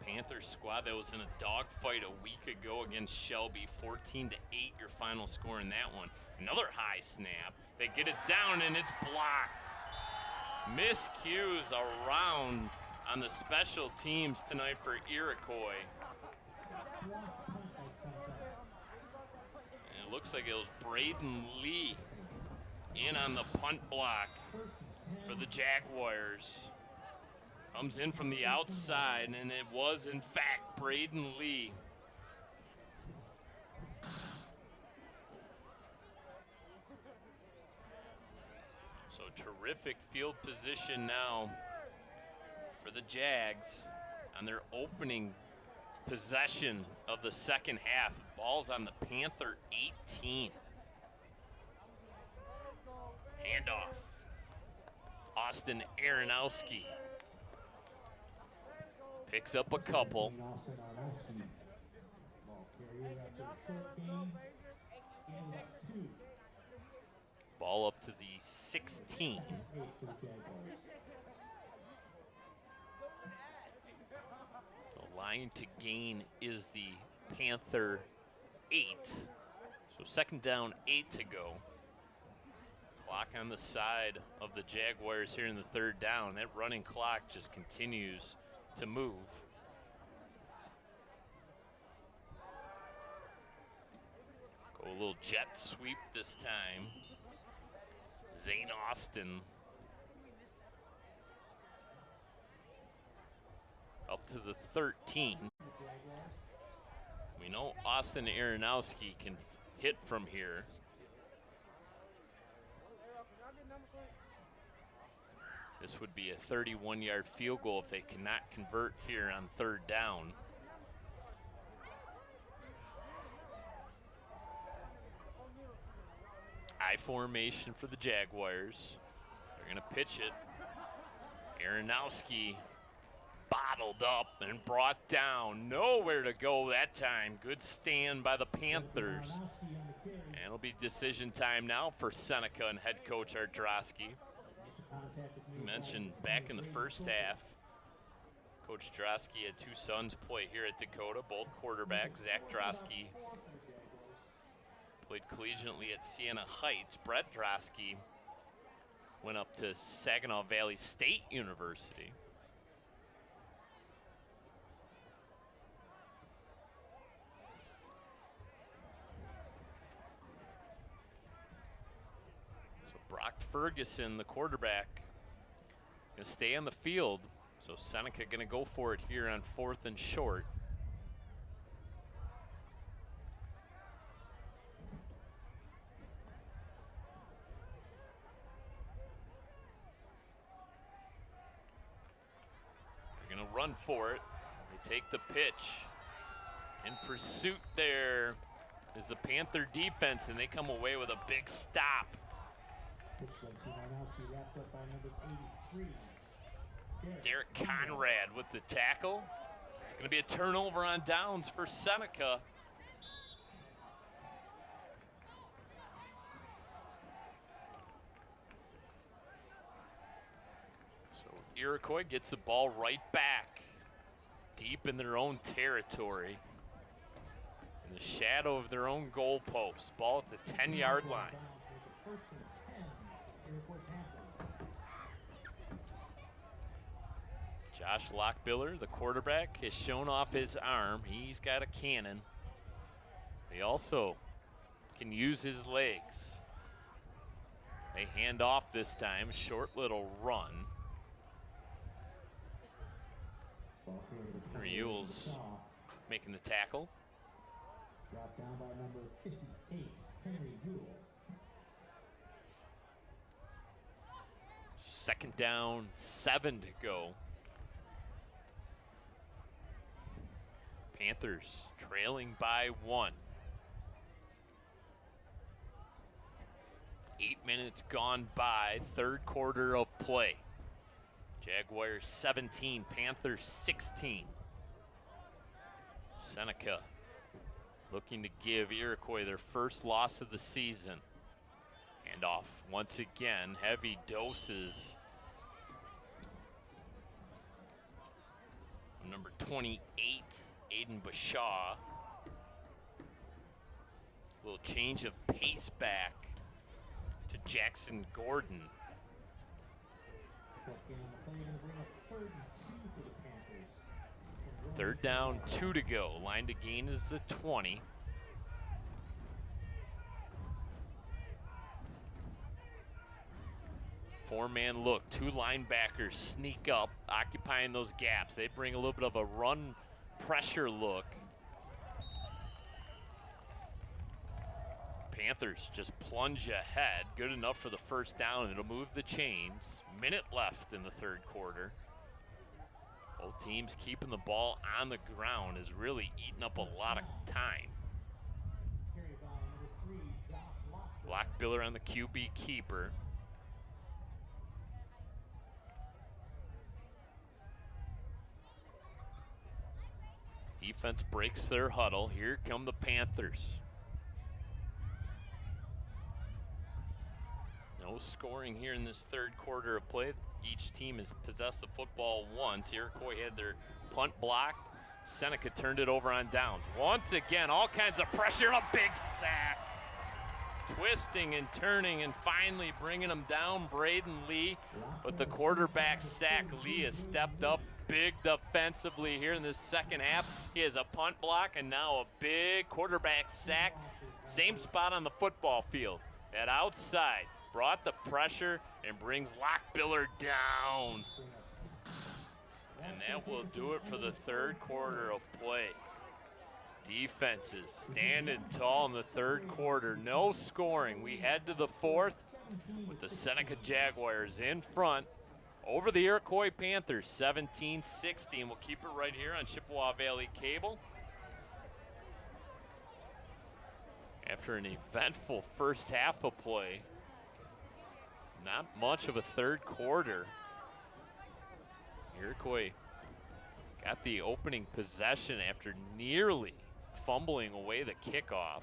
A: Panther squad that was in a dogfight a week ago against Shelby. 14-8 your final score in that one. Another high snap. They get it down and it's blocked. Miscues around on the special teams tonight for Iroquois. And it looks like it was Braden Lee in on the punt block for the Jaguars. Comes in from the outside, and it was, in fact, Braden Lee. So terrific field position now for the Jags on their opening possession of the second half. Ball's on the Panther 18. Handoff. Austin Aronowski. Picks up a couple. Ball up to the 16. The line to gain is the Panther 8. So second down, 8 to go. Clock on the side of the Jaguars here in the third down. That running clock just continues to move. Go a little jet sweep this time. Zane Austin up to the 13. We know Austin Aronowski can hit from here. This would be a 31-yard field goal if they cannot convert here on 3rd down. I formation for the Jaguars. They're going to pitch it. Aronowski bottled up and brought down. Nowhere to go that time. Good stand by the Panthers. And it'll be decision time now for Seneca and head coach Art Drosky. You mentioned back in the first half, Coach Drosky had 2 sons play here at Dakota, both quarterbacks. Zach Drosky played collegiately at Siena Heights. Brett Drosky went up to Saginaw Valley State University. So Brock Ferguson, the quarterback, gonna stay on the field. So Seneca gonna go for it here on 4th and short. They're gonna run for it. They take the pitch. In pursuit there is the Panther defense, and they come away with a big stop. Derek Conrad with the tackle. It's going to be a turnover on downs for Seneca. So Iroquois gets the ball right back, deep in their own territory, in the shadow of their own goalpost. Ball at the 10-yard line. Josh Lockbiller, the quarterback, has shown off his arm. He's got a cannon. He also can use his legs. They hand off this time, short little run. Mules making the tackle.
F: Dropped down by number 58, Henry Mules.
A: 2nd down, 7 to go. Panthers trailing by 1. 8 minutes gone by, 3rd quarter of play. Jaguars 17, Panthers 16. Seneca looking to give Iroquois their first loss of the season. And off once again, heavy doses. Number 28, Aiden Bashaw. A little change of pace back to Jackson Gordon. 3rd down, 2 to go. Line to gain is the 20. Four-man look, 2 linebackers sneak up, occupying those gaps. They bring a little bit of a run pressure look. Panthers just plunge ahead. Good enough for the 1st down. It'll move the chains. Minute left in the 3rd quarter. Both teams keeping the ball on the ground is really eating up a lot of time. Lockbiller on the QB keeper. Defense breaks their huddle. Here come the Panthers. No scoring here in this 3rd quarter of play. Each team has possessed the football once. Iroquois had their punt blocked. Seneca turned it over on downs. Once again, all kinds of pressure and a big sack. Twisting and turning and finally bringing them down, Braden Lee. But the quarterback sack, Lee has stepped up big defensively here in this 2nd half. He has a punt block and now a big quarterback sack. Same spot on the football field. That outside brought the pressure and brings Lockbiller down.
B: And that will do it for the third quarter of play. Defenses standing tall in the third quarter. No scoring. We head to the fourth with the Seneca Jaguars in front over the Iroquois Panthers, 17-16. We'll keep it right here on Chippewa Valley Cable. After an eventful first half of play, not much of a third quarter. Iroquois got the opening possession after nearly fumbling away the kickoff.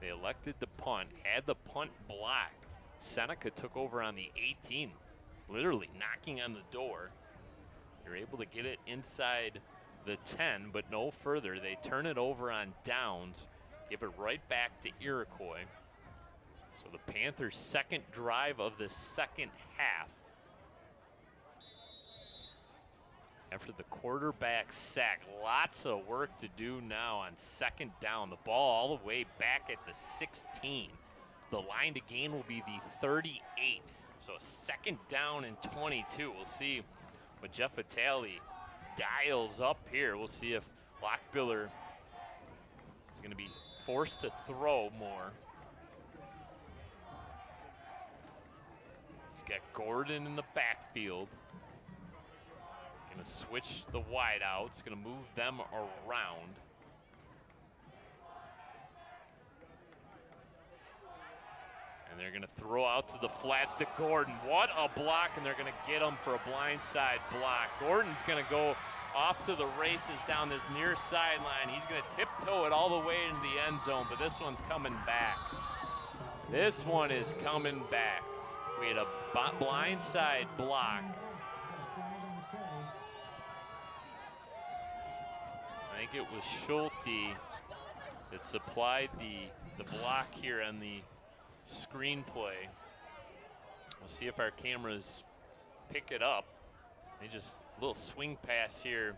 B: They elected to punt, had the punt blocked. Seneca took over on the 18, literally knocking on the door. They're able to get it inside the 10, but no further. They turn it over on downs, give it right back to Iroquois. So the Panthers' second drive of the second half. After the quarterback sack, lots of work to do now on second down. The ball all the way back at the 16. The line to gain will be the 38. So a second down and 22. We'll see what Jeff Vitale dials up here. We'll see if Lockbiller is going to be forced to throw more. He's got Gordon in the backfield. Going to switch the wideouts, going to move them around. And they're going to throw out to the flats to Gordon. What a block, and they're going to get him for a blindside block. Gordon's going to go off to the races down this near sideline. He's going to tiptoe it all the way into the end zone, but this one's coming back. This one is coming back. We had a blindside block. I think it was Schulte that supplied the block here on the screenplay. We'll see if our cameras pick it up. They just a little swing pass here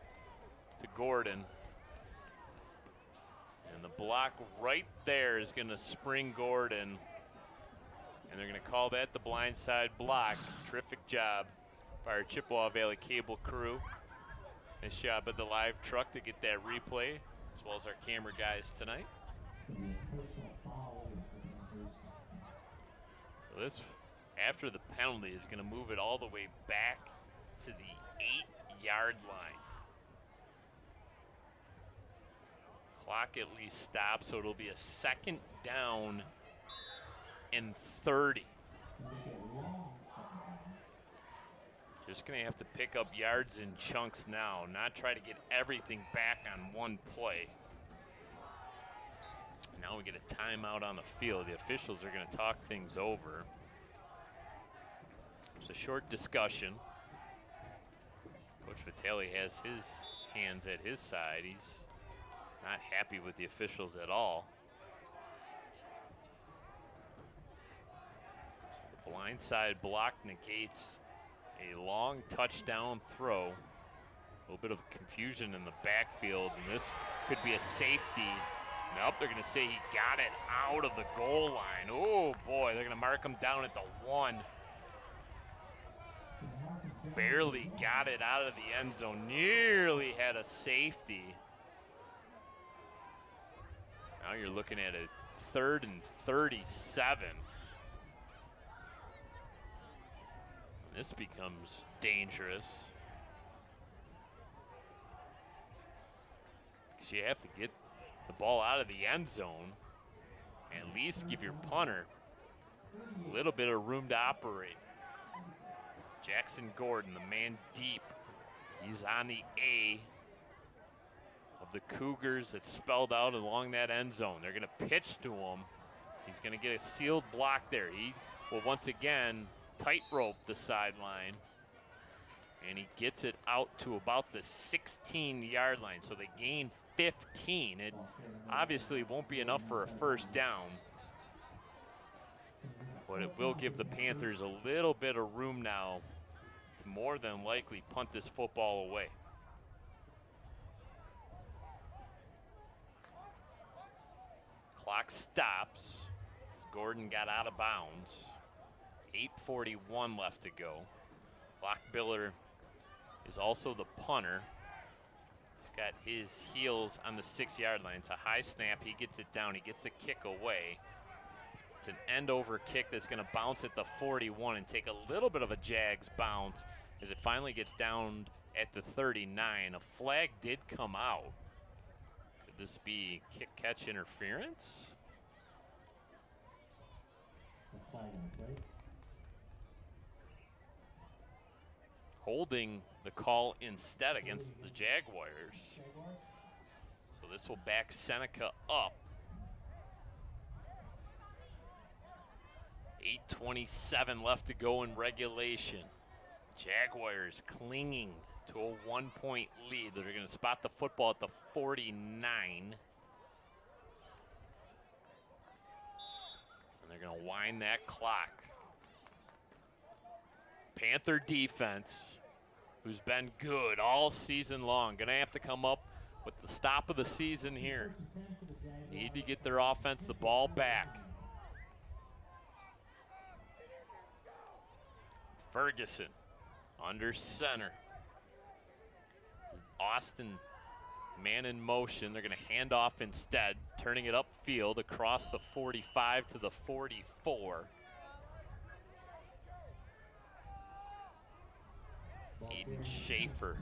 B: to Gordon. And the block right there is going to spring Gordon. And they're going to call that the blindside block. Terrific job by our Chippewa Valley Cable crew. Nice job at the live truck to get that replay, as well as our camera guys tonight. So this, after the penalty, is going to move it all the way back to the 8-yard line. Clock at least stops, so it'll be a second down and 30. Just going to have to pick up yards in chunks now, not try to get everything back on one play. Now we get a timeout on the field. The officials are going to talk things over. It's a short discussion. Coach Vitale has his hands at his side. He's not happy with the officials at all. So the blindside block negates a long touchdown throw. A little bit of confusion in the backfield, and this could be a safety. Nope, they're going to say he got it out of the goal line. Oh boy, they're going to mark him down at the 1. Barely got it out of the end zone. Nearly had a safety. Now you're looking at a 3rd and 37. This becomes dangerous. Because you have to get the ball out of the end zone and at least give your punter a little bit of room to operate. Jackson Gordon, the man deep. He's on the A of the Cougars that's spelled out along that end zone. They're going to pitch to him. He's going to get a sealed block there. He will once again tightrope the sideline, and he gets it out to about the 16-yard line. So they gain 15. It obviously won't be enough for a first down, but it will give the Panthers a little bit of room now to more than likely punt this football away. Clock stops as Gordon got out of bounds. 8:41 left to go. Lockbiller is also the punter. He's got his heels on the 6-yard line. It's a high snap. He gets it down. He gets the kick away. It's an end-over kick that's going to bounce at the 41 and take a little bit of a Jags bounce as it finally gets down at the 39. A flag did come out. Could this be kick-catch interference?
F: Flag on the play.
B: Holding the call instead against the Jaguars. So this will back Seneca up. 8:27 left to go in regulation. Jaguars clinging to a 1-point lead. They're going to spot the football at the 49. And they're going to wind that clock. Panther defense, who's been good all season long, going to have to come up with the stop of the season here. Need to get their offense the ball back. Ferguson under center. Austin, man in motion. They're going to hand off instead, turning it upfield across the 45 to the 44. Aiden Schaefer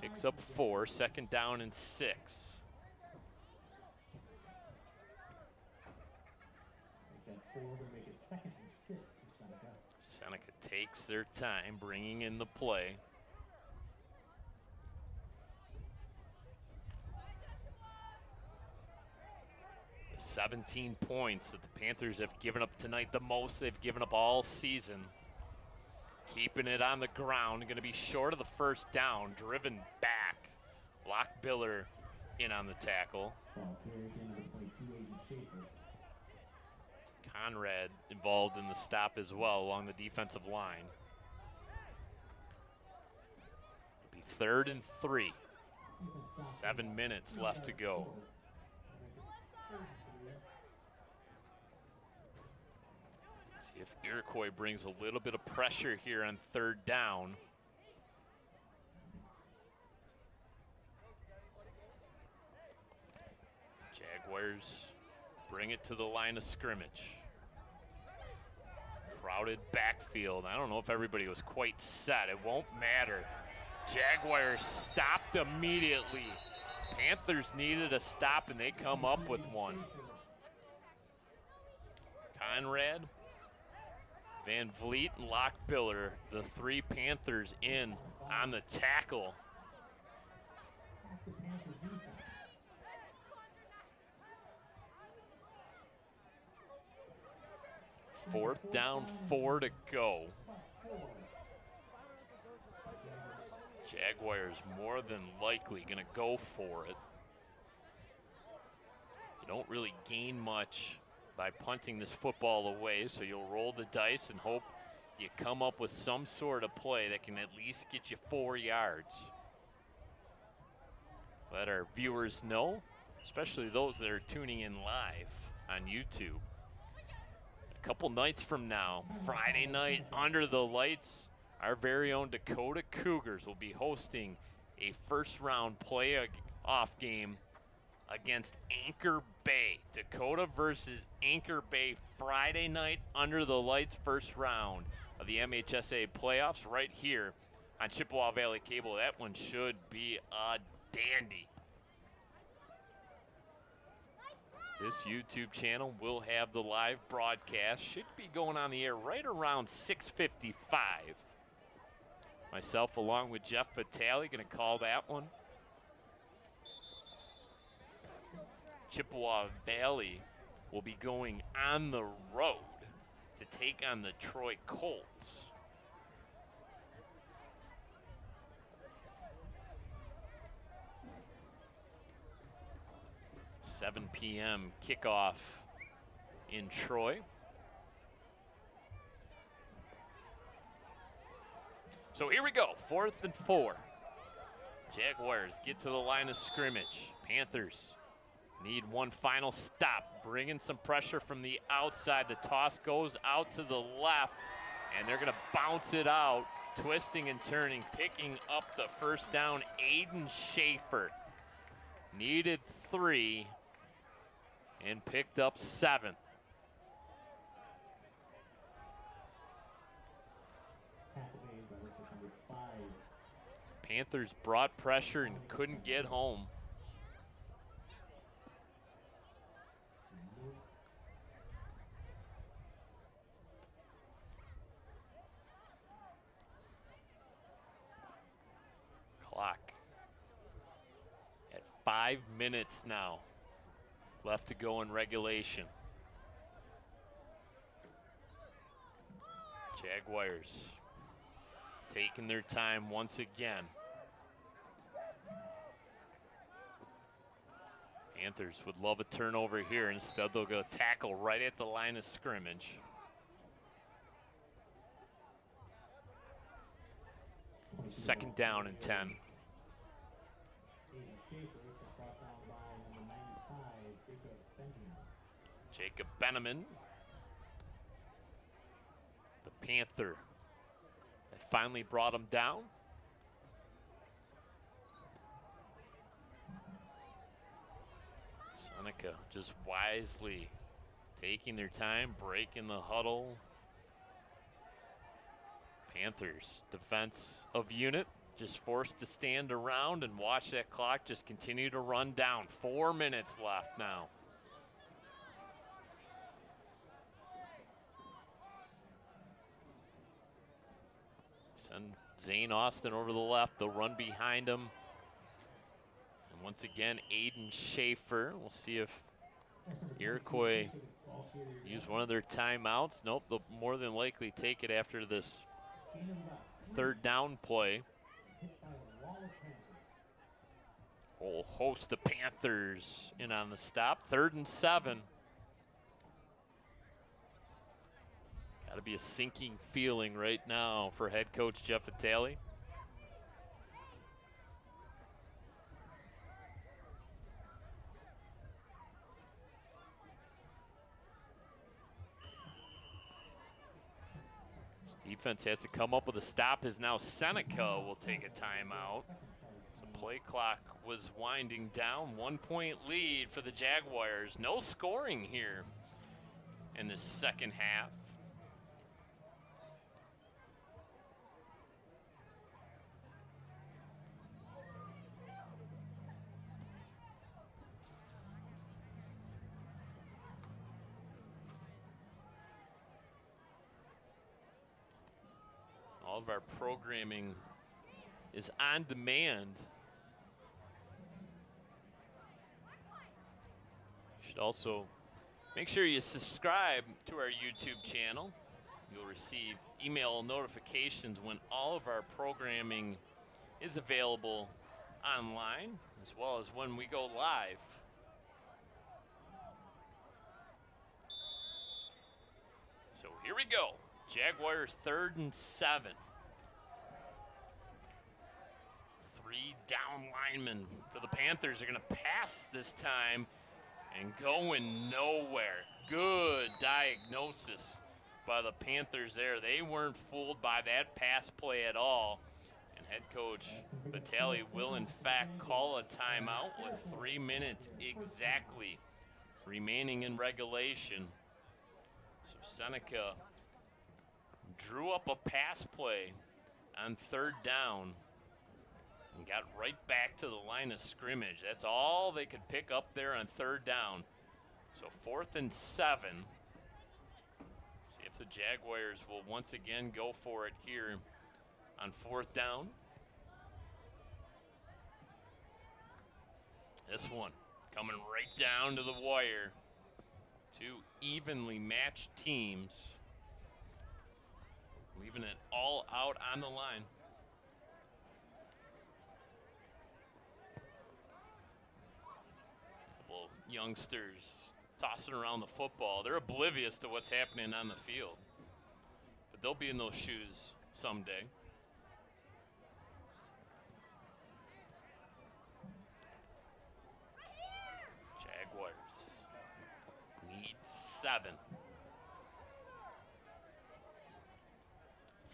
B: picks up 4, 2nd down and 6.
F: Make it 2nd and 6 for Seneca.
B: Seneca takes their time bringing in the play. The 17 points that the Panthers have given up tonight, the most they've given up all season. Keeping it on the ground, going to be short of the 1st down, driven back. Lockbiller in on the tackle.
F: Ball carried into the play, 2 Aiden Schaefer.
B: Conrad involved in the stop as well along the defensive line. It'll be 3rd and 3. 7 minutes left to go. See if Iroquois brings a little bit of pressure here on 3rd down. Jaguars bring it to the line of scrimmage. Crowded backfield. I don't know if everybody was quite set. It won't matter. Jaguars stopped immediately. Panthers needed a stop, and they come up with one. Conrad, Van Vliet, and Lockbiller, the 3 Panthers in on the tackle. Fourth down, 4 to go. Jaguars more than likely going to go for it. You don't really gain much by punting this football away, so you'll roll the dice and hope you come up with some sort of play that can at least get you 4 yards. Let our viewers know, especially those that are tuning in live on YouTube. A couple nights from now, Friday night under the lights, our very own Dakota Cougars will be hosting a 1st-round playoff game against Anchor Bay. Dakota versus Anchor Bay, Friday night under the lights, 1st round of the MHSA playoffs right here on Chippewa Valley Cable. That one should be a dandy. This YouTube channel will have the live broadcast. Should be going on the air right around 6:55. Myself along with Jeff Vitale going to call that one. Chippewa Valley will be going on the road to take on the Troy Colts. (7 p.m. kickoff in Troy. So here we go, 4th and 4. Jaguars get to the line of scrimmage. Panthers need one final stop, bringing some pressure from the outside. The toss goes out to the left. And they're going to bounce it out, twisting and turning, picking up the first down. Aiden Schaefer needed 3 and picked up 7.
F: Activated by wicket number 5.
B: Panthers brought pressure and couldn't get home. Clock at 5 minutes now left to go in regulation. Jaguars taking their time once again. Panthers would love a turnover here. Instead, they'll go tackle right at the line of scrimmage. Second down and 10.
F: Aiden Schaefer is brought down by number 95, Jacob Benjamin.
B: Jacob Benjamin, the Panther that finally brought him down. Seneca just wisely taking their time, breaking the huddle. Panthers defense of unit just forced to stand around and watch that clock just continue to run down. 4 minutes left now. Send Zane Austin over to the left. They'll run behind him. And once again, Aiden Schaefer. We'll see if Iroquois use one of their timeouts. Nope, they'll more than likely take it after this third down play. Whole host of Panthers in on the stop. 3rd and 7. Got to be a sinking feeling right now for head coach Jeff Vitale. Defense has to come up with a stop as now Seneca will take a timeout. So play clock was winding down. 1 point lead for the Jaguars. No scoring here in the second half. All of our programming is on demand. You should also make sure you subscribe to our YouTube channel. You'll receive email notifications when all of our programming is available online, as well as when we go live. So here we go. Jaguars 3rd and 7. 3 down linemen for the Panthers are going to pass this time and going nowhere. Good diagnosis by the Panthers there. They weren't fooled by that pass play at all. And head coach Vitale will in fact call a timeout with 3 minutes exactly remaining in regulation. So Seneca drew up a pass play on 3rd down and got right back to the line of scrimmage. That's all they could pick up there on 3rd down. So 4th and 7. See if the Jaguars will once again go for it here on 4th down. This one coming right down to the wire. 2 evenly matched teams, leaving it all out on the line. Couple youngsters tossing around the football. They're oblivious to what's happening on the field, but they'll be in those shoes someday. Jaguars need 7.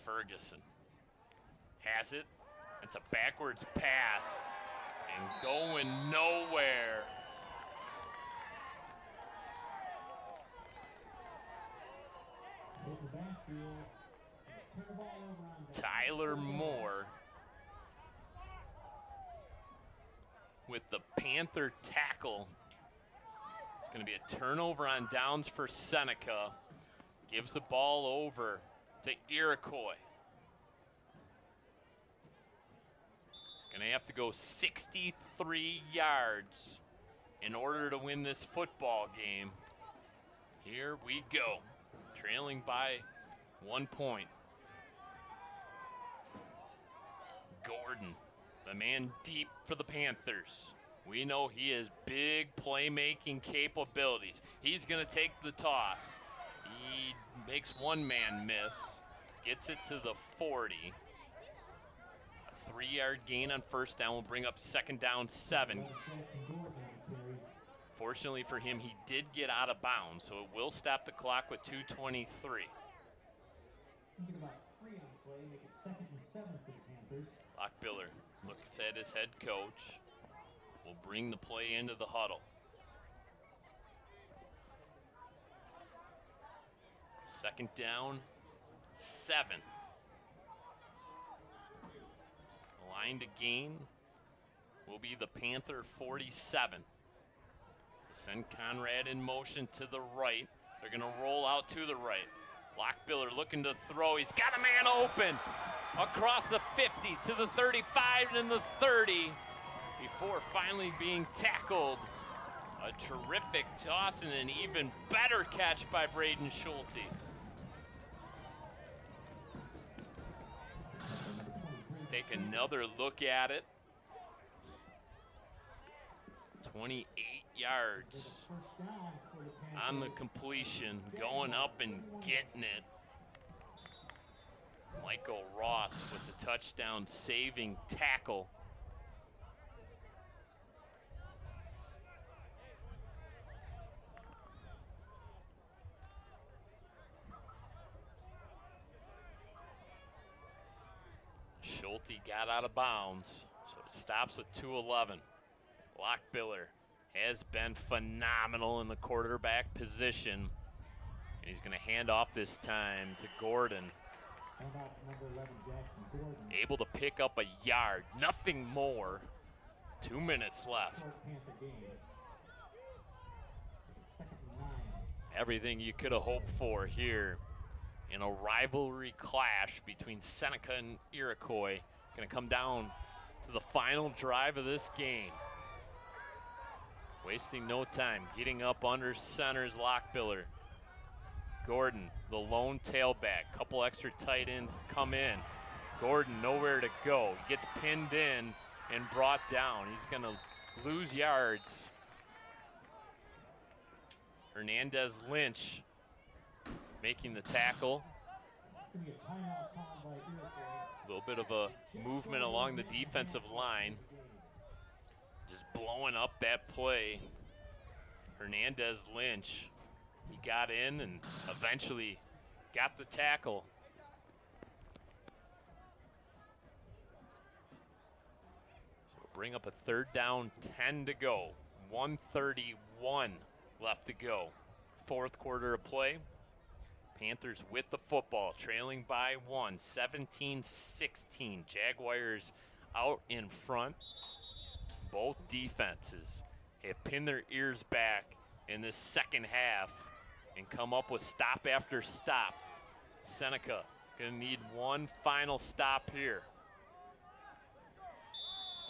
A: Ferguson has it. It's a backwards pass and going nowhere.
F: Hit the backfield. Turn the ball over on that.
A: Tyler Moore with the Panther tackle. It's going to be a turnover on downs for Seneca. Gives the ball over to Iroquois. Going to have to go 63 yards in order to win this football game. Here we go. Trailing by 1 point. Gordon, the man deep for the Panthers. We know he has big playmaking capabilities. He's going to take the toss. He makes one man miss, gets it to the 40. A 3-yard gain on first down will bring up second down 7. Fortunately for him, he did get out of bounds, so it will stop the clock with 2:23.
F: Thinking about 3 on the play, make it 2nd and 7 for the Panthers.
A: Lockbiller looks at his head coach. Will bring the play into the huddle. Second down, 7. Line to gain will be the Panther 47. Send Conrad in motion to the right. They're going to roll out to the right. Lockbiller looking to throw. He's got a man open across the 50 to the 35 and the 30 before finally being tackled. A terrific toss and an even better catch by Braden Schulte. Let's take another look at it. 28 yards on the completion, going up and getting it. Michael Ross with the touchdown saving tackle. Schulte got out of bounds, so it stops with 2:11. Lockbiller has been phenomenal in the quarterback position. And he's going to hand off this time to Gordon.
F: Number 11, Jackson Gordon.
A: Able to pick up a yard, nothing more. 2 minutes left.
F: Short Panther game. 2nd and 9.
A: Everything you could have hoped for here in a rivalry clash between Seneca and Iroquois. Going to come down to the final drive of this game. Wasting no time, getting up under center's Lockbiller. Gordon, the lone tailback. Couple extra tight ends come in. Gordon nowhere to go. He gets pinned in and brought down. He's going to lose yards. Hernandez Lynch making the tackle.
F: Gonna be a timeout called by Iroquois.
A: A little bit of a movement along the defensive line. Just blowing up that play. Hernandez Lynch, he got in and eventually got the tackle. So we'll bring up a 3rd down, 10 to go. 1:31 left to go. 4th quarter of play. Panthers with the football, trailing by 1, 17-16. Jaguars out in front. Both defenses have pinned their ears back in this second half and come up with stop after stop. Seneca gonna need one final stop here.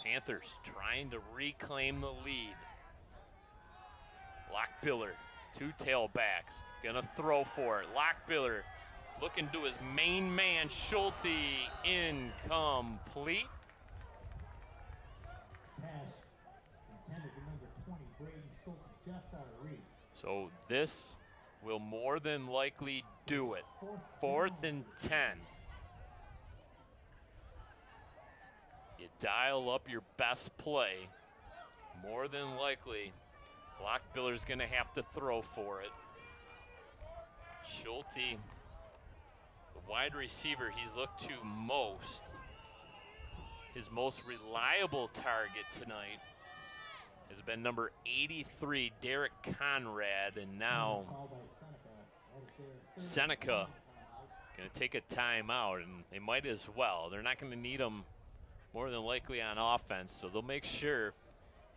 A: Panthers trying to reclaim the lead. Lockbiller, 2 tailbacks, gonna throw for it. Lockbiller looking to his main man, Schulte, incomplete.
F: Pass intended for number 20, Braden Schulte, just out of reach.
A: So this will more than likely do it. 4th and 10. You dial up your best play. More than likely, Lockbiller's going to have to throw for it. Schulte
B: The wide receiver he's looked to most, his most reliable target tonight, has been number 83, Derek Conrad, and now Seneca going to take a timeout, and they might as well. They're not going to need him more than likely on offense, so they'll make sure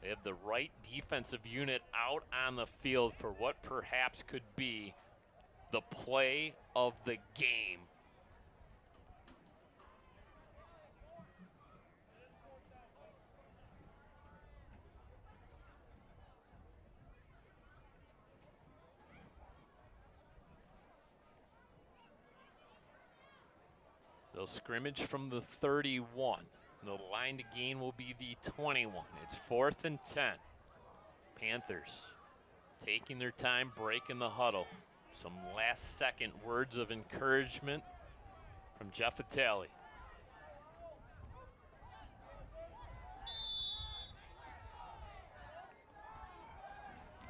B: they have the right defensive unit out on the field for what perhaps could be the play of the game. They'll scrimmage from the 31. The line to gain will be the 21. It's 4th and 10. Panthers taking their time, breaking the huddle. Some last second words of encouragement from Jeff Vitale.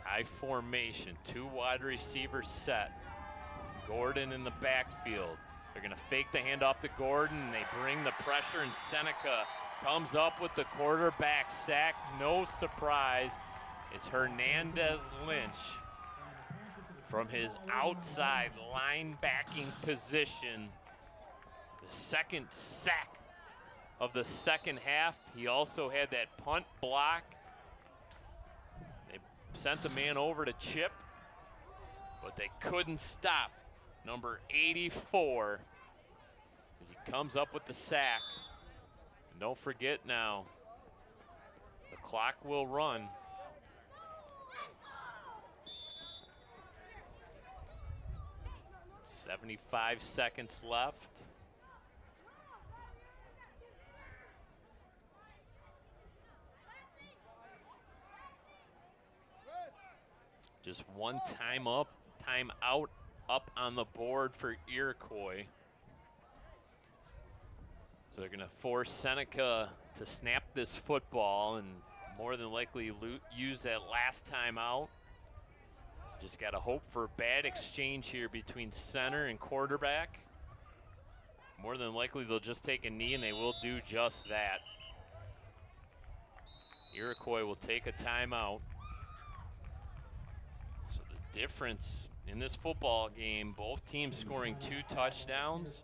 B: High formation, 2 wide receivers set. Gordon in the backfield. They're going to fake the handoff to Gordon. They bring the pressure, and Seneca comes up with the quarterback sack. No surprise. It's Hernandez Lynch from his outside linebacking position. The second sack of the second half. He also had that punt block. They sent the man over to Chip, but they couldn't stop number 84 as he comes up with the sack. And don't forget now, the clock will run. .75 seconds left. Just one time out up on the board for Iroquois. So they're going to force Seneca to snap this football and more than likely use that last time out. Just got to hope for a bad exchange here between center and quarterback. More than likely they'll just take a knee, and they will do just that. Iroquois will take a timeout. So the difference in this football game, both teams scoring 2 touchdowns,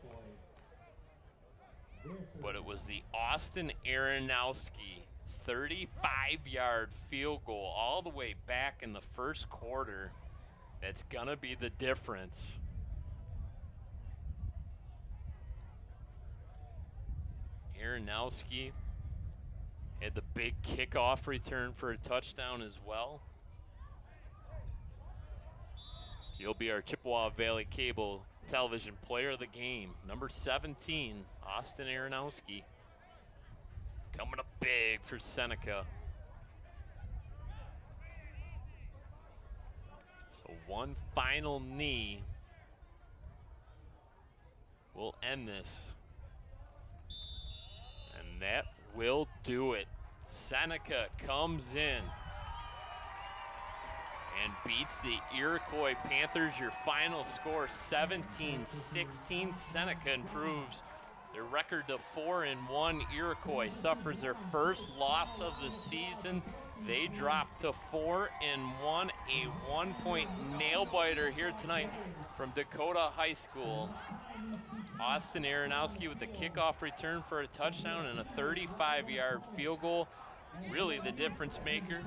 B: but it was the Austin Aronowski 35-yard field goal all the way back in the first quarter that's gonna be the difference. Aronowski had the big kickoff return for a touchdown as well. He'll be our Chippewa Valley Cable Television Player of the Game. Number 17, Austin Aronowski. Coming up big for Seneca. So one final knee will end this. And that will do it. Seneca comes in and beats the Iroquois Panthers. Your final score, 17-16. Seneca improves their record to 4-1. Iroquois suffers their first loss of the season. They drop to 4-1. A 1-point nail-biter here tonight from Dakota High School. Austin Aronowski with the kickoff return for a touchdown and a 35-yard field goal. Really the difference maker.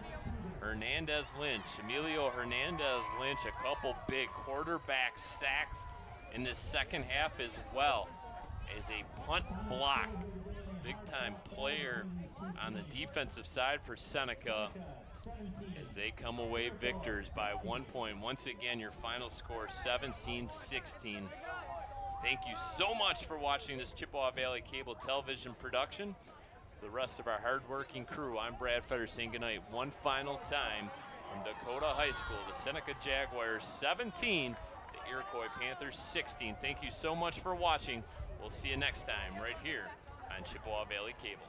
B: Hernandez Lynch, Emilio Hernandez Lynch, a couple big quarterback sacks in this second half as well as a punt block. Big time player on the defensive side for Seneca as they come away victors by 1 point. Once again, your final score 17-16. Thank you so much for watching this Chippewa Valley Cable Television production. For the rest of our hardworking crew, I'm Brad Fetter saying goodnight one final time from Dakota High School. The Seneca Jaguars 17, the Iroquois Panthers 16. Thank you so much for watching. We'll see you next time right here on Chippewa Valley Cable.